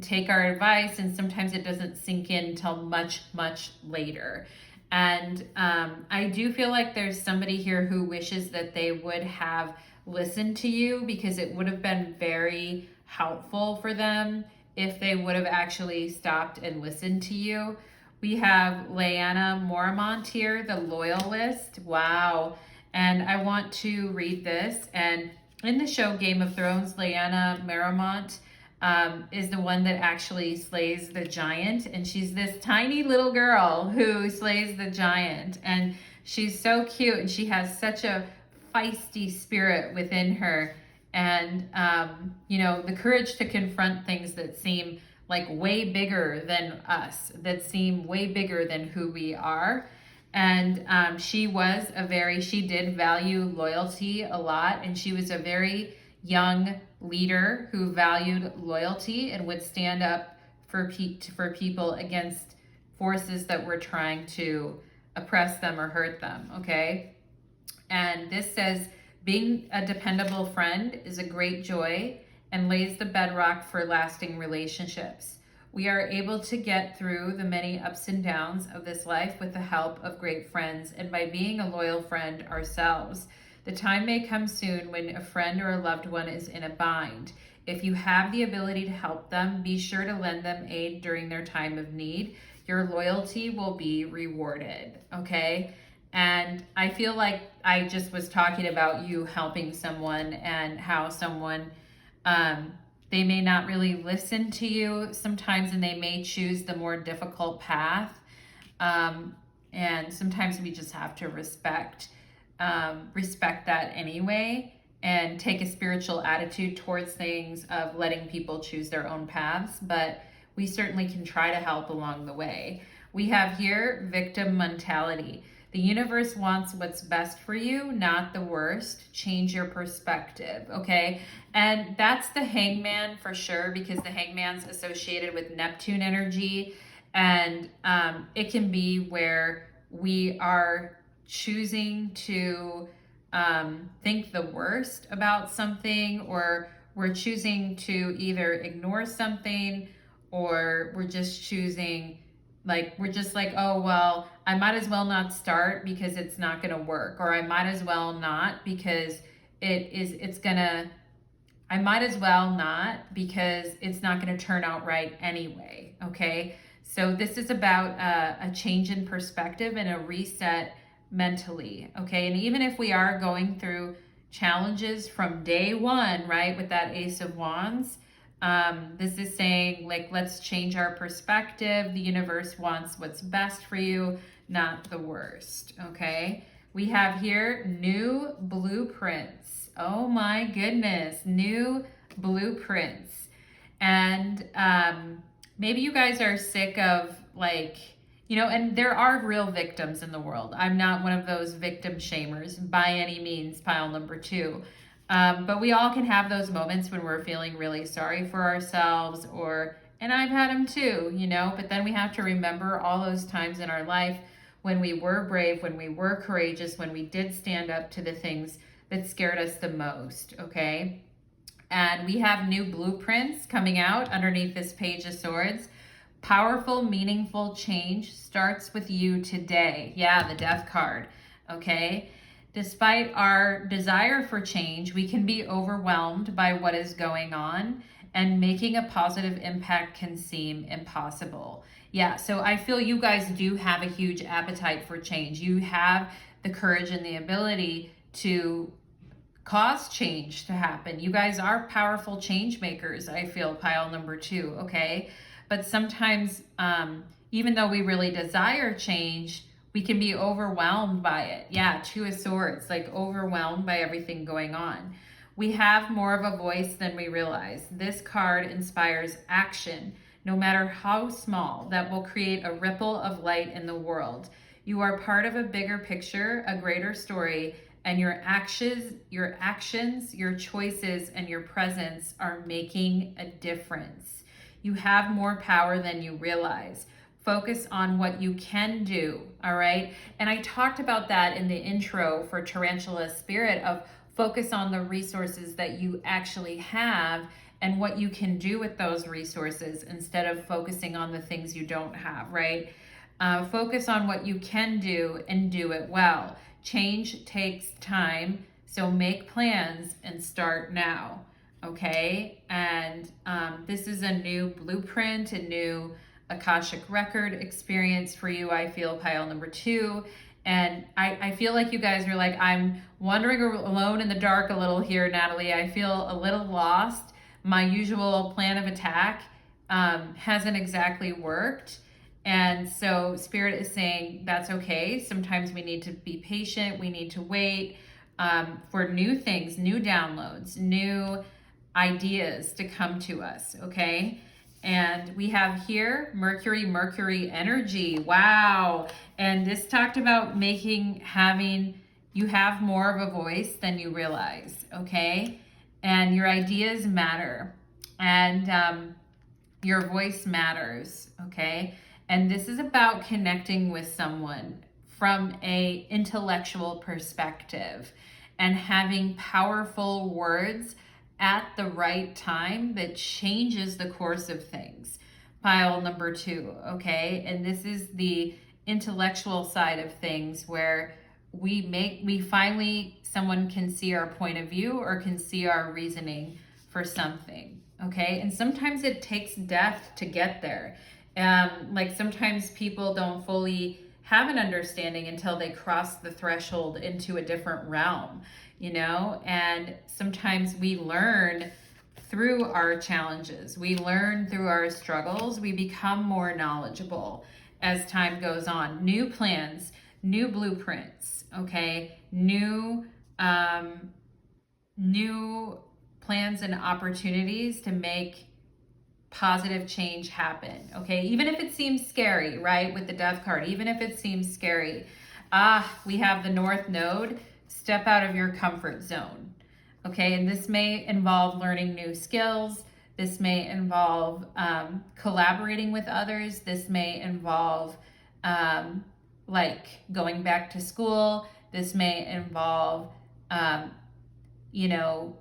Speaker 1: take our advice, and sometimes it doesn't sink in until much later. And I do feel like there's somebody here who wishes that they would have listened to you, because it would have been very helpful for them if they would have actually stopped and listened to you. We have Lyanna Mormont here, the Loyalist. Wow. And I want to read this. And in the show Game of Thrones, Lyanna Mormont is the one that actually slays the giant. And she's this tiny little girl who slays the giant. And she's so cute, and she has such a feisty spirit within her. And, you know, the courage to confront things that seem like way bigger than us, that seem way bigger than who we are. And she did value loyalty a lot, and she was a very young leader who valued loyalty and would stand up for people against forces that were trying to oppress them or hurt them, okay? And this says, being a dependable friend is a great joy and lays the bedrock for lasting relationships. We are able to get through the many ups and downs of this life with the help of great friends and by being a loyal friend ourselves. The time may come soon when a friend or a loved one is in a bind. If you have the ability to help them, be sure to lend them aid during their time of need. Your loyalty will be rewarded, okay? And I feel like I just was talking about you helping someone and how someone, they may not really listen to you sometimes, and they may choose the more difficult path. And sometimes we just have to respect that anyway, and take a spiritual attitude towards things of letting people choose their own paths. But we certainly can try to help along the way. We have here victim mentality. The universe wants what's best for you, not the worst. Change your perspective, okay? And that's the Hangman for sure, because the Hangman's associated with Neptune energy. And it can be where we are choosing to think the worst about something, or we're choosing to either ignore something, or we're just choosing, we're just like, oh, well, I might as well not start because it's not going to work, or I might as well not because I might as well not because it's not going to turn out right anyway, okay? So this is about a change in perspective and a reset mentally, okay? And even if we are going through challenges from day one, right, with that Ace of Wands, this is saying, let's change our perspective. The universe wants what's best for you. not the worst, okay? We have here new blueprints. Oh my goodness, new blueprints. And maybe you guys are sick of, like, you know, and there are real victims in the world. I'm not one of those victim shamers by any means, pile number 2. But we all can have those moments when we're feeling really sorry for ourselves, and I've had them too, you know, but then we have to remember all those times in our life when we were brave, when we were courageous, when we did stand up to the things that scared us the most, okay? And we have new blueprints coming out underneath this Page of Swords. Powerful, meaningful change starts with you today. Yeah, the Death card, okay? Despite our desire for change, we can be overwhelmed by what is going on, and making a positive impact can seem impossible. Yeah, so I feel you guys do have a huge appetite for change. You have the courage and the ability to cause change to happen. You guys are powerful change makers, I feel, pile number 2, okay? But sometimes, even though we really desire change, we can be overwhelmed by it. Yeah, 2 of Swords, like overwhelmed by everything going on. We have more of a voice than we realize. This card inspires action, no matter how small, that will create a ripple of light in the world. You are part of a bigger picture, a greater story, and your actions, your choices, and your presence are making a difference. You have more power than you realize. Focus on what you can do, all right? And I talked about that in the intro for Tarantula Spirit, of focus on the resources that you actually have and what you can do with those resources instead of focusing on the things you don't have, right? Focus on what you can do and do it well. Change takes time, so make plans and start now, okay? And this is a new blueprint, a new Akashic record experience for you, I feel, pile number 2. And I feel like you guys are like, I'm wandering alone in the dark a little here, Natalie. I feel a little lost. My usual plan of attack hasn't exactly worked. And so Spirit is saying that's okay. Sometimes we need to be patient. We need to wait for new things, new downloads, new ideas to come to us, okay? And we have here Mercury energy. Wow. And this talked about you have more of a voice than you realize, okay? And your ideas matter, and your voice matters, okay? And this is about connecting with someone from a intellectual perspective and having powerful words at the right time that changes the course of things. Pile number 2, okay? And this is the intellectual side of things, where someone can see our point of view or can see our reasoning for something, okay? And sometimes it takes death to get there. Like sometimes people don't fully have an understanding until they cross the threshold into a different realm, you know? And sometimes we learn through our challenges. We learn through our struggles. We become more knowledgeable as time goes on. New plans, new blueprints, okay? New plans and opportunities to make positive change happen, okay? Even if it seems scary, right? With the Death card, even if it seems scary. We have the North Node. Step out of your comfort zone, okay? And this may involve learning new skills. This may involve collaborating with others. This may involve like going back to school. This may involve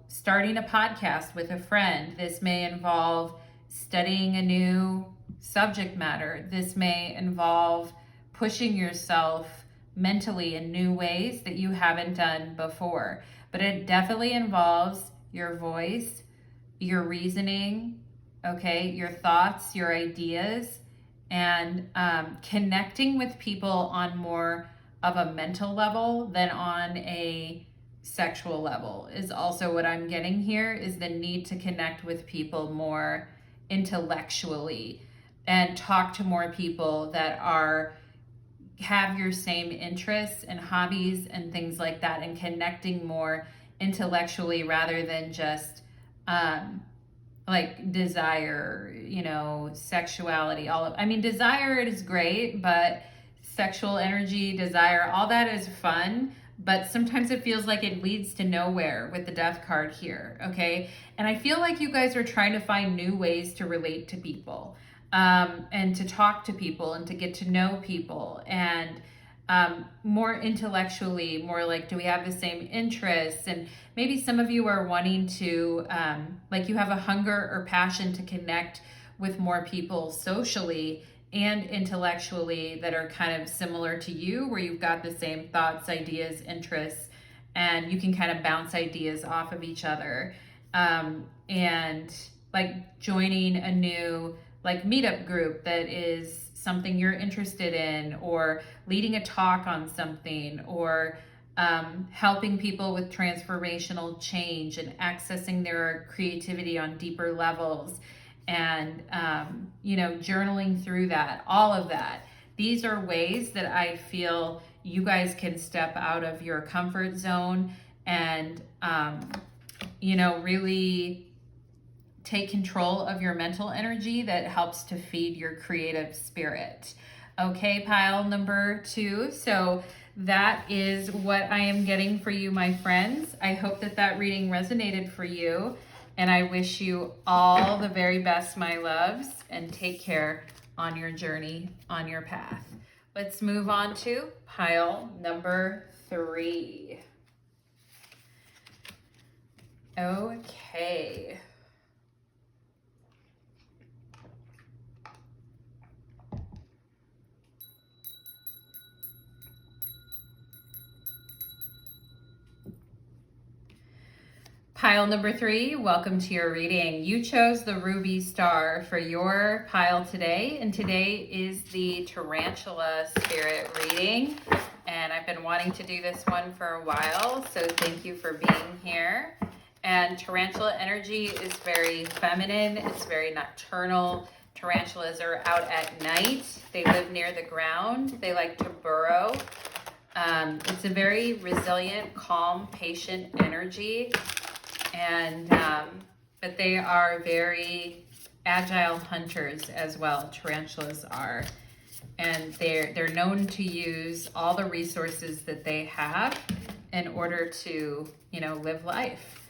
Speaker 1: starting a podcast with a friend. This may involve studying a new subject matter. This may involve pushing yourself mentally in new ways that you haven't done before. But it definitely involves your voice, your reasoning, okay, your thoughts, your ideas, and connecting with people on more of a mental level than on a sexual level is also what I'm getting here, is the need to connect with people more intellectually and talk to more people that are have your same interests and hobbies and things like that, and connecting more intellectually rather than just like desire, you know, sexuality, I mean, desire is great, but sexual energy, desire, all that is fun, but sometimes it feels like it leads to nowhere with the death card here, okay? And I feel like you guys are trying to find new ways to relate to people, and to talk to people and to get to know people, and more intellectually, more like, do we have the same interests? And maybe some of you are wanting to, like, you have a hunger or passion to connect with more people socially and intellectually that are kind of similar to you, where you've got the same thoughts, ideas, interests, and you can kind of bounce ideas off of each other. And like joining a new like meetup group that is something you're interested in, or leading a talk on something, or helping people with transformational change and accessing their creativity on deeper levels, and you know, journaling through that, all of that. These are ways that I feel you guys can step out of your comfort zone and you know, really take control of your mental energy that helps to feed your creative spirit. Okay, pile number 2. So that is what I am getting for you, my friends. I hope that that reading resonated for you, and I wish you all the very best, my loves, and take care on your journey, on your path. Let's move on to pile number 3. Okay. Pile number 3, welcome to your reading. You chose the ruby star for your pile today, and today is the Tarantula spirit reading. And I've been wanting to do this one for a while, so thank you for being here. And Tarantula energy is very feminine, it's very nocturnal. Tarantulas are out at night, they live near the ground, they like to burrow. It's a very resilient, calm, patient energy. And but they are very agile hunters as well. Tarantulas are, and they're known to use all the resources that they have in order to, you know, live life.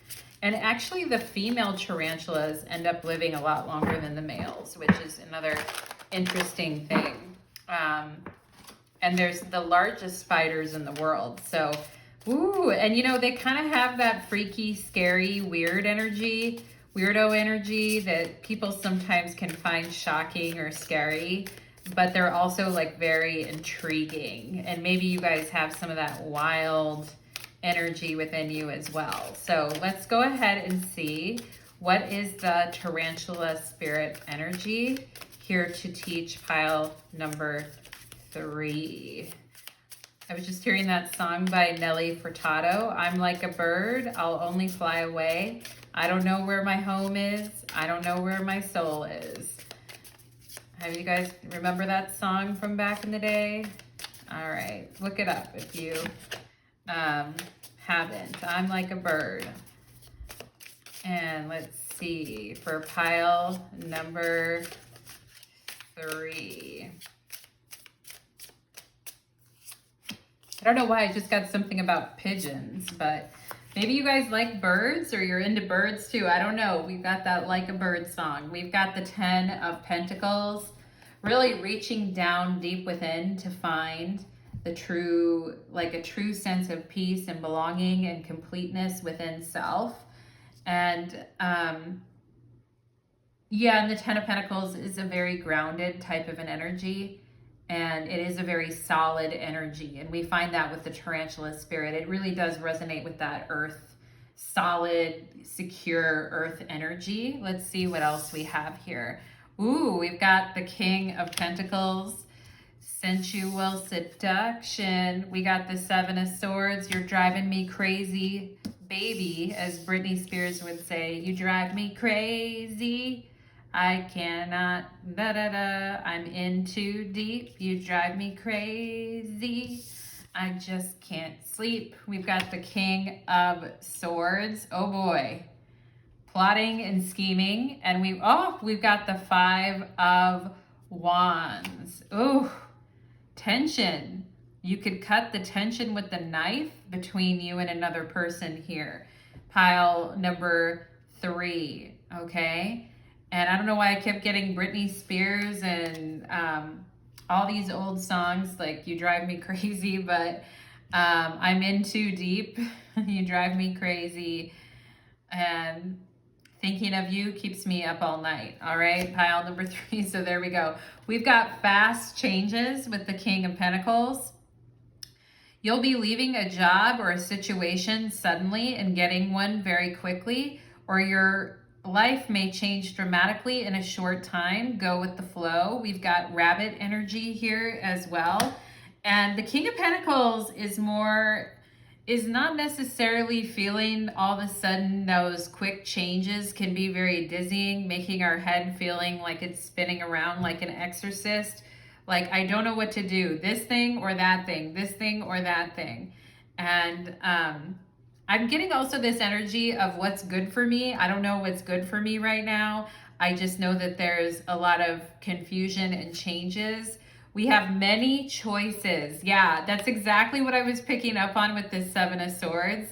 Speaker 1: And actually, the female tarantulas end up living a lot longer than the males, which is another interesting thing. And there's the largest spiders in the world, so. Ooh, and you know, they kind of have that freaky, scary, weirdo energy that people sometimes can find shocking or scary, but they're also like very intriguing. And maybe you guys have some of that wild energy within you as well. So let's go ahead and see what is the Tarantula spirit energy here to teach pile number 3. I was just hearing that song by Nelly Furtado. I'm like a bird, I'll only fly away. I don't know where my home is. I don't know where my soul is. Have you guys remember that song from back in the day? All right, look it up if you haven't. I'm like a bird. And let's see, for pile number 3. I don't know why I just got something about pigeons, but maybe you guys like birds or you're into birds too. I don't know. We've got that like a bird song. We've got the 10 of Pentacles, really reaching down deep within to find the true, like a true sense of peace and belonging and completeness within self. And yeah, and the 10 of Pentacles is a very grounded type of an energy. And it is a very solid energy. And we find that with the tarantula spirit. It really does resonate with that earth, solid, secure earth energy. Let's see what else we have here. Ooh, we've got the King of Pentacles, sensual seduction. We got the 7 of Swords. You're driving me crazy, baby, as Britney Spears would say. You drive me crazy. I cannot, da da da, I'm in too deep, you drive me crazy. I just can't sleep. We've got the King of Swords. Oh boy. Plotting and scheming. And we've got the Five of Wands. Ooh, tension. You could cut the tension with the knife between you and another person here. Pile number 3, okay? And I don't know why I kept getting Britney Spears and all these old songs like You Drive Me Crazy, but I'm in too deep. You drive me crazy. And thinking of you keeps me up all night. All right, pile number 3. So there we go. We've got fast changes with the King of Pentacles. You'll be leaving a job or a situation suddenly and getting one very quickly, or your life may change dramatically in a short time. Go with the flow. We've got rabbit energy here as well. And the King of Pentacles is not necessarily feeling all of a sudden those quick changes can be very dizzying, making our head feeling like it's spinning around like an exorcist. Like, I don't know what to do. This thing or that thing, this thing or that thing. And I'm getting also this energy of what's good for me. I don't know what's good for me right now. I just know that there's a lot of confusion and changes. We have many choices. Yeah, that's exactly what I was picking up on with this Seven of Swords.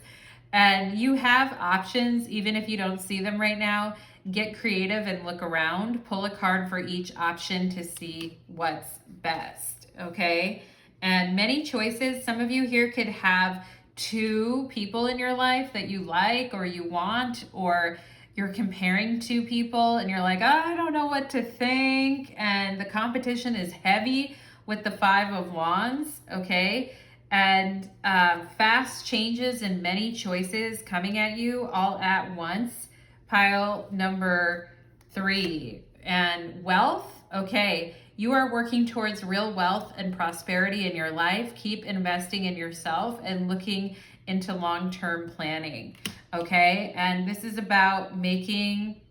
Speaker 1: And you have options, even if you don't see them right now. Get creative and look around. Pull a card for each option to see what's best, okay? And many choices. Some of you here could have 2 people in your life that you like or you want, or you're comparing 2 people and you're like, oh, I don't know what to think. And the competition is heavy with the Five of Wands, okay? And fast changes and many choices coming at you all at once. Pile number 3. And wealth, okay. You are working towards real wealth and prosperity in your life. Keep investing in yourself and looking into long-term planning, okay? And this is about making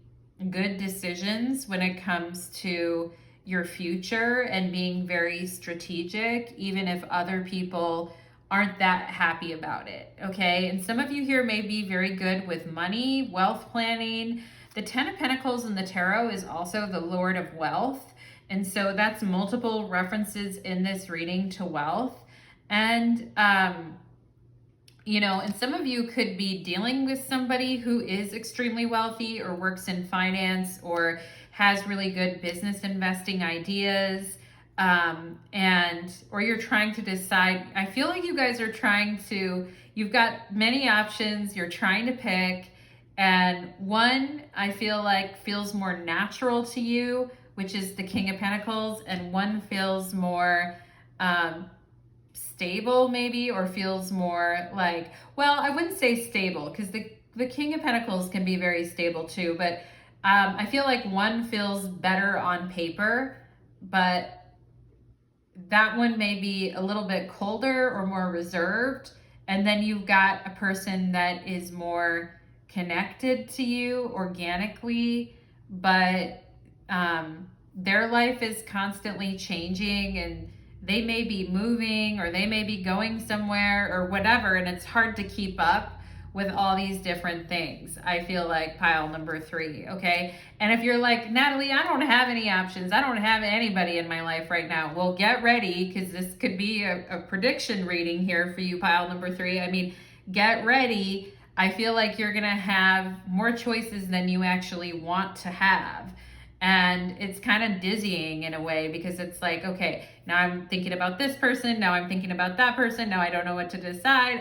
Speaker 1: good decisions when it comes to your future and being very strategic, even if other people aren't that happy about it, okay? And some of you here may be very good with money, wealth planning. The Ten of Pentacles in the Tarot is also the Lord of Wealth. And so that's multiple references in this reading to wealth. And, you know, and some of you could be dealing with somebody who is extremely wealthy or works in finance or has really good business investing ideas. Or you're trying to decide. I feel like you guys are you've got many options, you're trying to pick, and one I feel like feels more natural to you, which is the King of Pentacles, and one feels more stable maybe, or feels more like, well, I wouldn't say stable, because the King of Pentacles can be very stable too, but I feel like one feels better on paper, but that one may be a little bit colder or more reserved. And then you've got a person that is more connected to you organically, but their life is constantly changing, and they may be moving or they may be going somewhere or whatever, and it's hard to keep up with all these different things. I feel like pile number 3, okay? And if you're like, Natalie, I don't have any options. I don't have anybody in my life right now. Well, get ready, because this could be a prediction reading here for you, pile number 3. I mean, get ready. I feel like you're gonna have more choices than you actually want to have. And it's kind of dizzying in a way, because it's like, okay, now I'm thinking about this person, now I'm thinking about that person, now I don't know what to decide.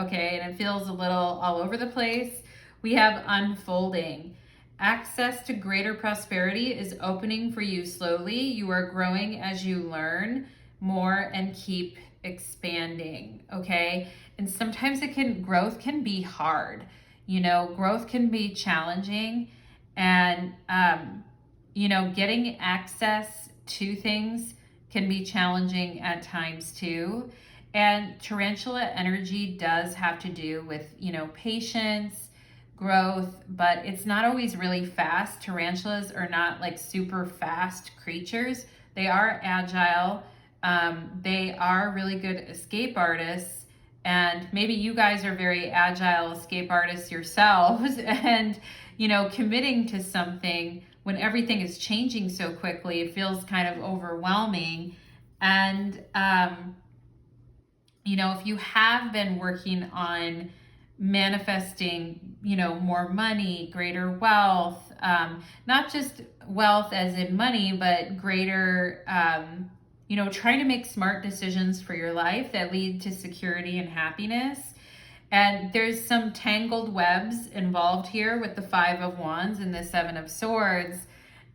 Speaker 1: Okay, and it feels a little all over the place. We have unfolding. Access to greater prosperity is opening for you slowly. You are growing as you learn more and keep expanding, okay? And sometimes growth can be hard. You know, growth can be challenging. And, you know, getting access to things can be challenging at times too. And Tarantula energy does have to do with, you know, patience, growth, but it's not always really fast. Tarantulas are not like super fast creatures. They are agile. They are really good escape artists. And maybe you guys are very agile escape artists yourselves and, you know, committing to something when everything is changing so quickly, it feels kind of overwhelming. And, you know, if you have been working on manifesting, you know, more money, greater wealth, not just wealth as in money, but greater, you know, trying to make smart decisions for your life that lead to security and happiness. And there's some tangled webs involved here with the Five of Wands and the Seven of Swords.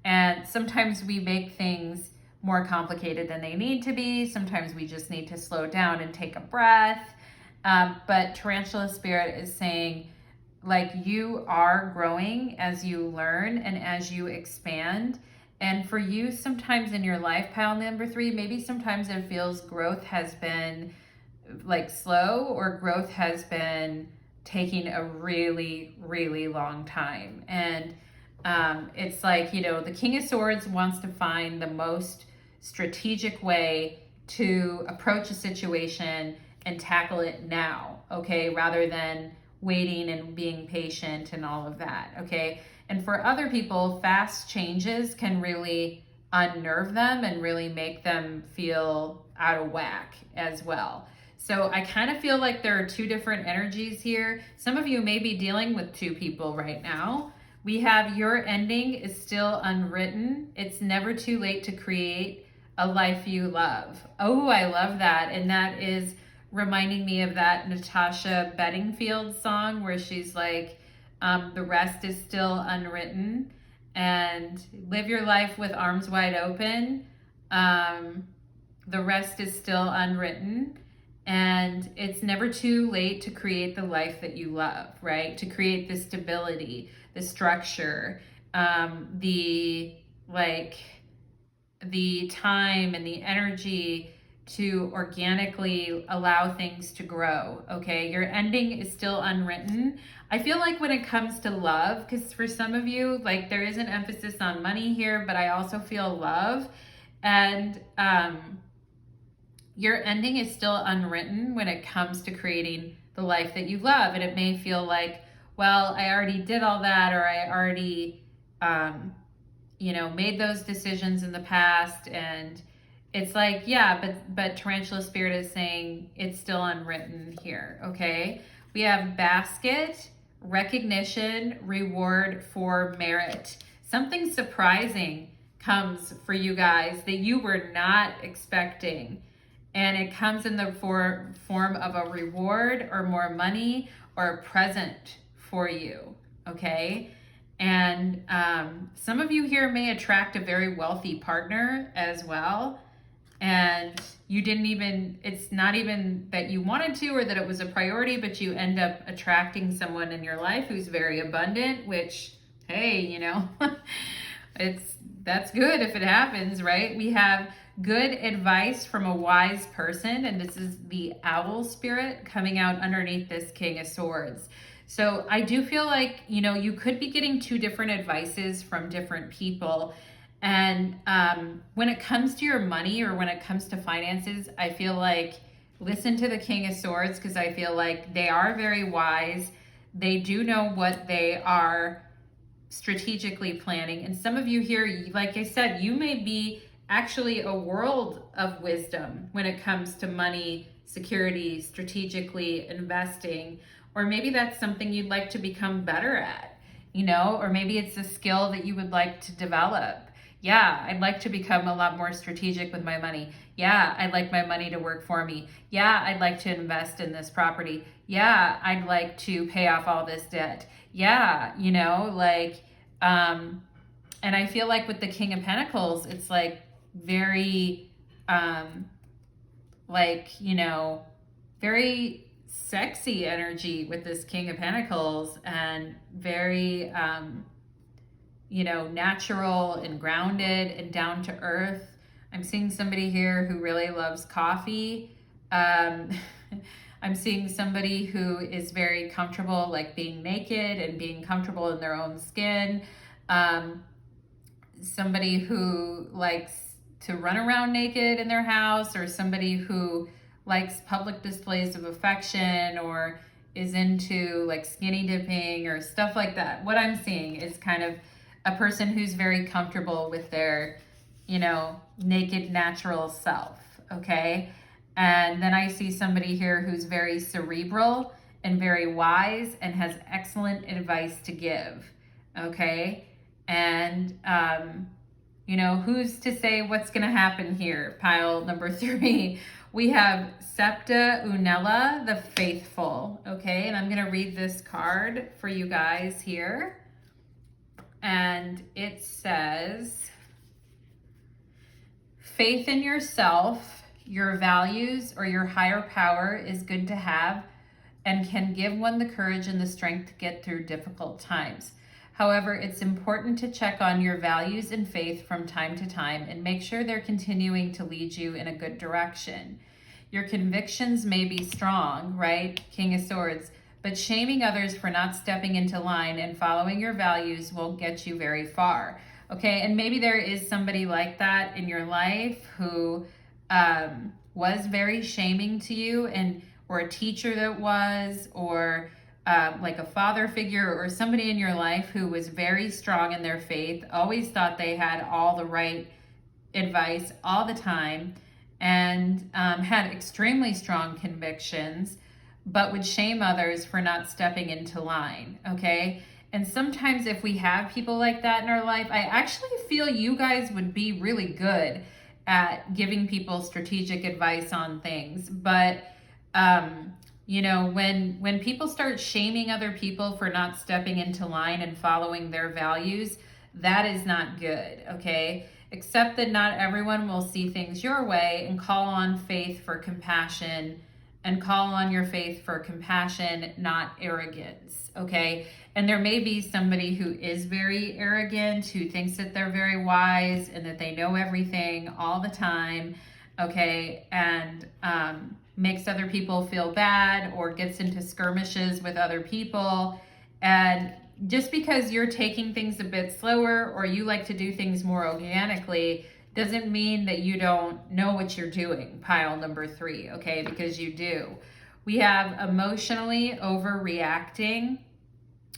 Speaker 1: And sometimes we make things more complicated than they need to be. Sometimes we just need to slow down and take a breath. But Tarantula Spirit is saying, like, you are growing as you learn and as you expand. And for you, sometimes in your life, pile number 3, maybe sometimes it feels growth has been like slow, or growth has been taking a really, really long time. And it's like, you know, the King of Swords wants to find the most strategic way to approach a situation and tackle it now, okay, rather than waiting and being patient and all of that, okay? And for other people, fast changes can really unnerve them and really make them feel out of whack as well. So I kind of feel like there are 2 different energies here. Some of you may be dealing with 2 people right now. We have your ending is still unwritten. It's never too late to create a life you love. Oh, I love that. And that is reminding me of that Natasha Bedingfield song where she's like, the rest is still unwritten, and live your life with arms wide open. The rest is still unwritten, and it's never too late to create the life that you love, right? To create the stability, the structure, the time and the energy to organically allow things to grow, okay? Your ending is still unwritten. I feel like when it comes to love, because for some of you, like, there is an emphasis on money here, but I also feel love. And your ending is still unwritten when it comes to creating the life that you love. And it may feel like, well, I already did all that, or I already, you know, made those decisions in the past. And it's like, yeah, but Tarantula Spirit is saying it's still unwritten here, okay? We have basket, recognition, reward for merit. Something surprising comes for you guys that you were not expecting. And it comes in the form of a reward or more money or a present for you, okay? And some of you here may attract a very wealthy partner as well. And you didn't even, it's not even that you wanted to or that it was a priority, but you end up attracting someone in your life who's very abundant, which, hey, you know, that's good if it happens, right? We have good advice from a wise person, and this is the Owl Spirit coming out underneath this King of Swords. So I do feel like, you know, you could be getting 2 different advices from different people. And when it comes to your money or when it comes to finances, I feel like listen to the King of Swords, because I feel like they are very wise. They do know what they are strategically planning. And some of you here, like I said, you may be actually a world of wisdom when it comes to money, security, strategically investing, or maybe that's something you'd like to become better at, you know, or maybe it's a skill that you would like to develop. Yeah, I'd like to become a lot more strategic with my money. Yeah, I'd like my money to work for me. Yeah, I'd like to invest in this property. Yeah, I'd like to pay off all this debt. Yeah, you know, like, and I feel like with the King of Pentacles, it's like very, like, you know, very sexy energy with this King of Pentacles, and very, you know, natural and grounded and down to earth. I'm seeing somebody here who really loves coffee. I I'm seeing somebody who is very comfortable like being naked and being comfortable in their own skin. Somebody who likes to run around naked in their house, or somebody who likes public displays of affection, or is into like skinny dipping or stuff like that. What I'm seeing is kind of a person who's very comfortable with their, you know, naked natural self, okay? And then I see somebody here who's very cerebral and very wise and has excellent advice to give, okay? And, you know, who's to say what's going to happen here? Pile number 3. We have Septa Unella, the faithful, okay? And I'm going to read this card for you guys here. And it says, faith in yourself, your values, or your higher power is good to have and can give one the courage and the strength to get through difficult times. However, it's important to check on your values and faith from time to time and make sure they're continuing to lead you in a good direction. Your convictions may be strong, right? King of Swords, but shaming others for not stepping into line and following your values won't get you very far. Okay, and maybe there is somebody like that in your life who was very shaming to you, and or a teacher that was, or like a father figure, or somebody in your life who was very strong in their faith, always thought they had all the right advice all the time, and had extremely strong convictions, but would shame others for not stepping into line, okay? And sometimes if we have people like that in our life, I actually feel you guys would be really good at giving people strategic advice on things. But, you know, when people start shaming other people for not stepping into line and following their values, that is not good, okay? Accept that not everyone will see things your way, and call on faith for compassion, and call on your faith for compassion, not arrogance, okay? And there may be somebody who is very arrogant, who thinks that they're very wise and that they know everything all the time, okay? And makes other people feel bad, or gets into skirmishes with other people. And just because you're taking things a bit slower, or you like to do things more organically, doesn't mean that you don't know what you're doing, pile number 3, okay? Because you do. We have emotionally overreacting.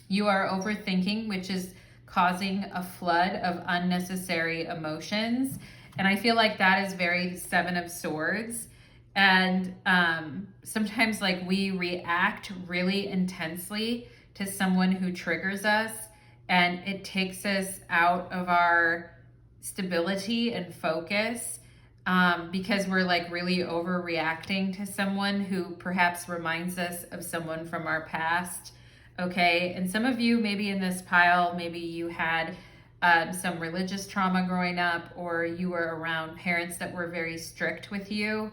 Speaker 1: You are overthinking, which is causing a flood of unnecessary emotions. And I feel like that is very 7 of Swords. And sometimes like we react really intensely to someone who triggers us, and it takes us out of our stability and focus, because we're like really overreacting to someone who perhaps reminds us of someone from our past, okay? And some of you maybe in this pile, maybe you had some religious trauma growing up, or you were around parents that were very strict with you,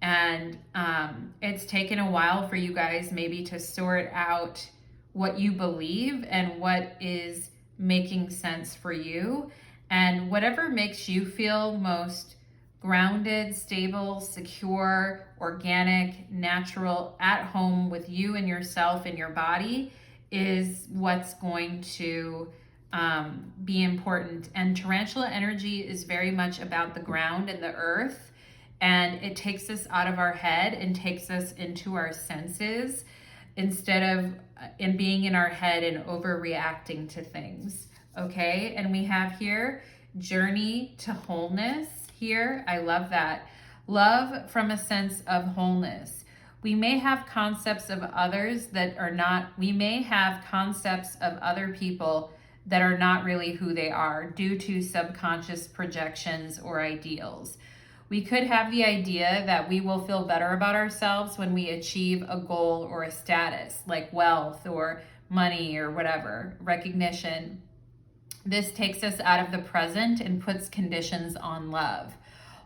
Speaker 1: and it's taken a while for you guys maybe to sort out what you believe and what is making sense for you. And whatever makes you feel most grounded, stable, secure, organic, natural, at home with you and yourself and your body is what's going to be important. And Tarantula energy is very much about the ground and the earth. And it takes us out of our head and takes us into our senses, instead of in being in our head and overreacting to things, okay? And we have here journey to wholeness here. I love that. Love from a sense of wholeness. We may have concepts of others that are not, we may have concepts of other people that are not really who they are due to subconscious projections or ideals. We could have the idea that we will feel better about ourselves when we achieve a goal or a status, like wealth or money or whatever, recognition. This takes us out of the present and puts conditions on love.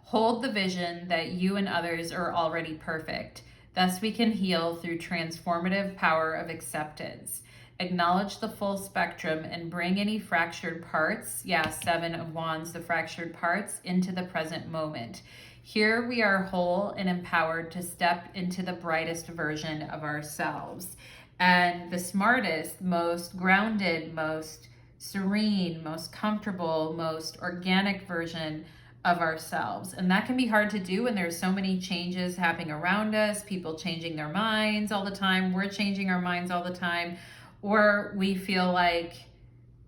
Speaker 1: Hold the vision that you and others are already perfect. Thus we can heal through transformative power of acceptance. Acknowledge the full spectrum and bring any fractured parts, 7 of Wands, the fractured parts, into the present moment. Here we are whole and empowered to step into the brightest version of ourselves. And the smartest, most grounded, most serene, most comfortable, most organic version of ourselves. And that can be hard to do when there's so many changes happening around us, people changing their minds all the time, we're changing our minds all the time, or we feel like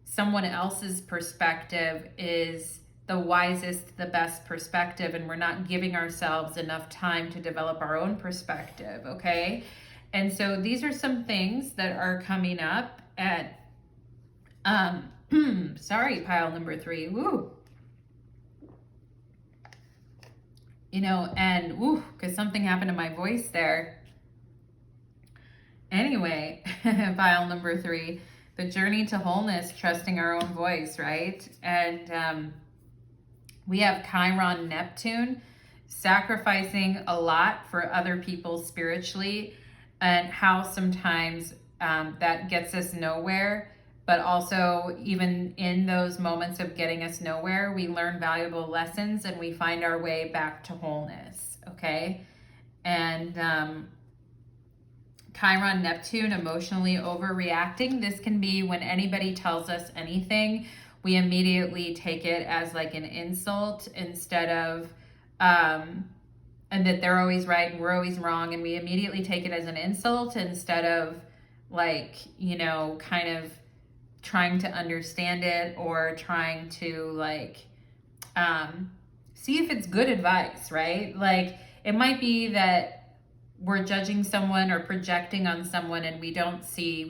Speaker 1: someone else's perspective is the wisest, the best perspective, and we're not giving ourselves enough time to develop our own perspective, okay? And so these are some things that are coming up at, sorry, pile number 3, woo. You know, and woo, because something happened to my voice there. Anyway, pile number 3, the journey to wholeness, trusting our own voice, right? And we have Chiron Neptune, sacrificing a lot for other people spiritually, and how sometimes that gets us nowhere. But also, even in those moments of getting us nowhere, we learn valuable lessons and we find our way back to wholeness, okay? And Chiron Neptune, emotionally overreacting. This can be when anybody tells us anything, we immediately take it as like an insult instead of, and that they're always right and we're always wrong. And we immediately take it as an insult instead of like, you know, kind of trying to understand it or trying to like see if it's good advice, right? Like it might be that we're judging someone or projecting on someone and we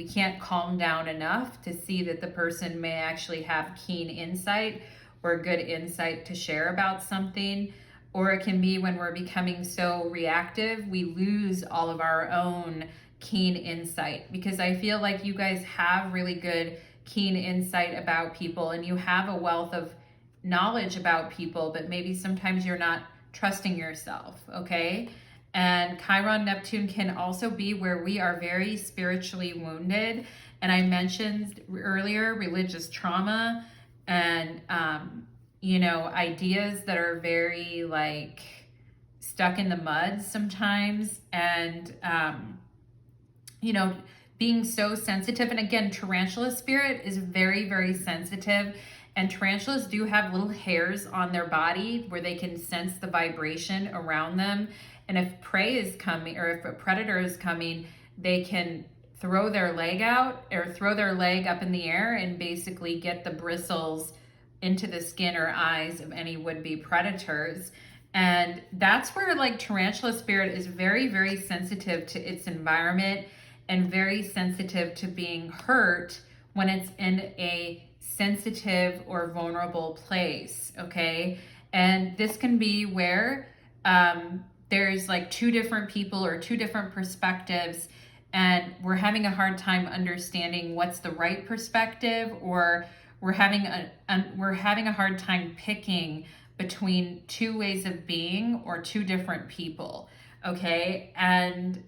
Speaker 1: can't calm down enough to see that the person may actually have keen insight or good insight to share about something. Or it can be when we're becoming so reactive, we lose all of our own keen insight, because I feel like you guys have really good keen insight about people and you have a wealth of knowledge about people, but maybe sometimes you're not trusting yourself, okay? And Chiron Neptune can also be where we are very spiritually wounded. And I mentioned earlier religious trauma and, you know, ideas that are very like stuck in the mud sometimes. And, you know, being so sensitive. And again, tarantula spirit is very, very sensitive. And tarantulas do have little hairs on their body where they can sense the vibration around them. And if prey is coming, or if a predator is coming, they can throw their leg out or throw their leg up in the air and basically get the bristles into the skin or eyes of any would-be predators. And that's where like tarantula spirit is very, very sensitive to its environment and very sensitive to being hurt when it's in a sensitive or vulnerable place, okay? And this can be where there's like two different people or two different perspectives, and we're having a hard time understanding what's the right perspective, or we're having a hard time picking between two ways of being or two different people, okay? And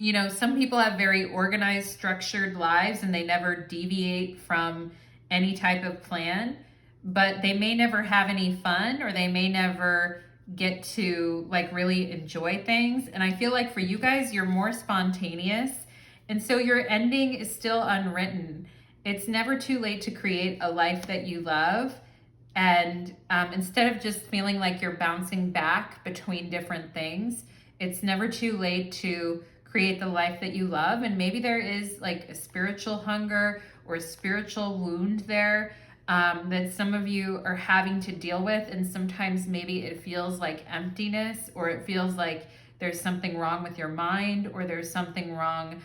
Speaker 1: you know, some people have very organized, structured lives and they never deviate from any type of plan, but they may never have any fun, or they may never get to like really enjoy things. And I feel like for you guys, you're more spontaneous. And so your ending is still unwritten. It's never too late to create a life that you love. And instead of just feeling like you're bouncing back between different things, it's never too late to create the life that you love. And maybe there is like a spiritual hunger or a spiritual wound there that some of you are having to deal with. And sometimes maybe it feels like emptiness, or it feels like there's something wrong with your mind, or there's something wrong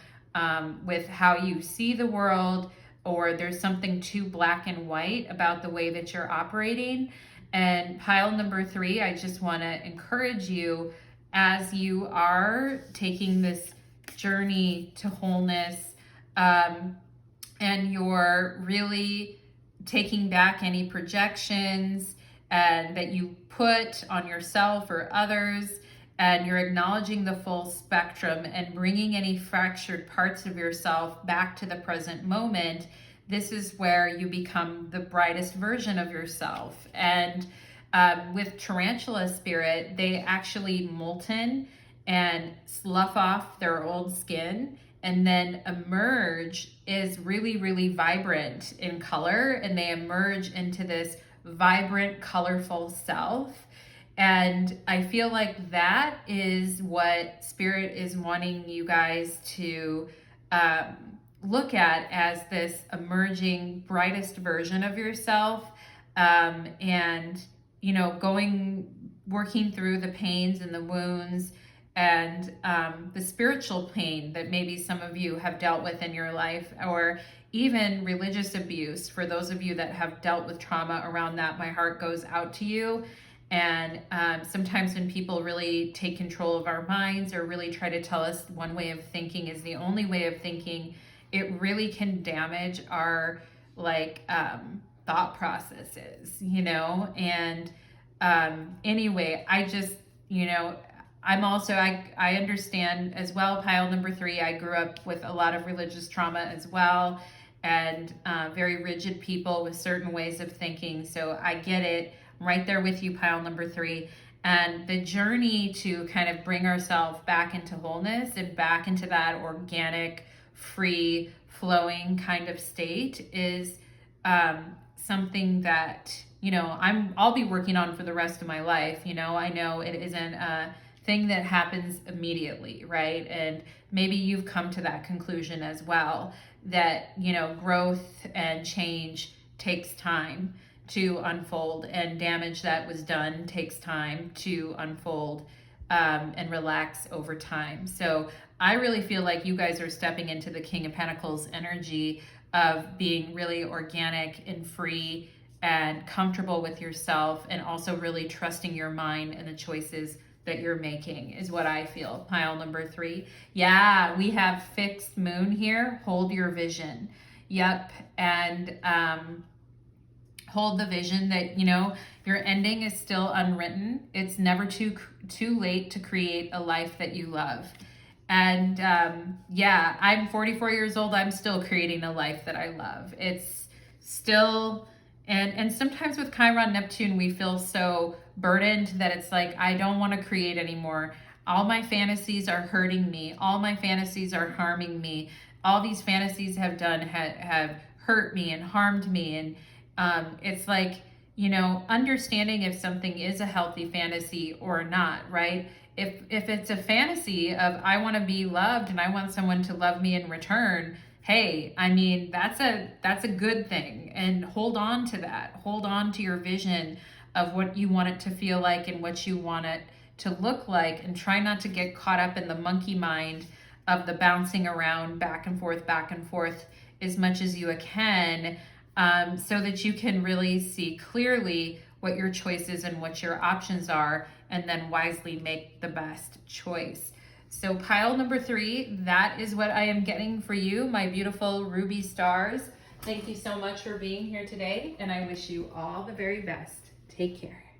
Speaker 1: with how you see the world, or there's something too black and white about the way that you're operating. And pile number 3, I just want to encourage you, as you are taking this journey to wholeness, and you're really taking back any projections and that you put on yourself or others, and you're acknowledging the full spectrum and bringing any fractured parts of yourself back to the present moment, this is where you become the brightest version of yourself. And With Tarantula spirit, they actually molten and slough off their old skin, and then emerge is really, really vibrant in color, and they emerge into this vibrant, colorful self. And I feel like that is what Spirit is wanting you guys to look at as this emerging, brightest version of yourself. And, working through the pains and the wounds and the spiritual pain that maybe some of you have dealt with in your life, or even religious abuse. For those of you that have dealt with trauma around that, my heart goes out to you. And sometimes when people really take control of our minds or really try to tell us one way of thinking is the only way of thinking, it really can damage our thought processes, and anyway, I just, I'm also, I understand as well, pile number 3, I grew up with a lot of religious trauma as well, and very rigid people with certain ways of thinking. So I get it. I'm right there with you, pile number 3. And the journey to kind of bring ourselves back into wholeness and back into that organic, free, flowing kind of state is something that, I'll be working on for the rest of my life. I know it isn't a thing that happens immediately, right? And maybe you've come to that conclusion as well, that, growth and change takes time to unfold, and damage that was done takes time to unfold and relax over time. So I really feel like you guys are stepping into the King of Pentacles energy of being really organic and free and comfortable with yourself, and also really trusting your mind and the choices that you're making is what I feel. Pile number 3. Yeah, we have fixed moon here. Hold your vision. Yep. And hold the vision that, your ending is still unwritten. It's never too late to create a life that you love. And yeah, I'm 44 years old. I'm still creating a life that I love. It's still, and sometimes with Chiron Neptune, we feel so burdened that it's like, I don't want to create anymore. All my fantasies are hurting me. All my fantasies are harming me. All these fantasies have hurt me and harmed me. And it's like, understanding if something is a healthy fantasy or not, right? If it's a fantasy of, I want to be loved and I want someone to love me in return, hey, I mean, that's a good thing. And hold on to that. Hold on to your vision of what you want it to feel like and what you want it to look like, and try not to get caught up in the monkey mind of the bouncing around back and forth as much as you can, so that you can really see clearly what your choices and what your options are, and then wisely make the best choice. So pile number 3, that is what I am getting for you, my beautiful ruby stars. Thank you so much for being here today, and I wish you all the very best. Take care.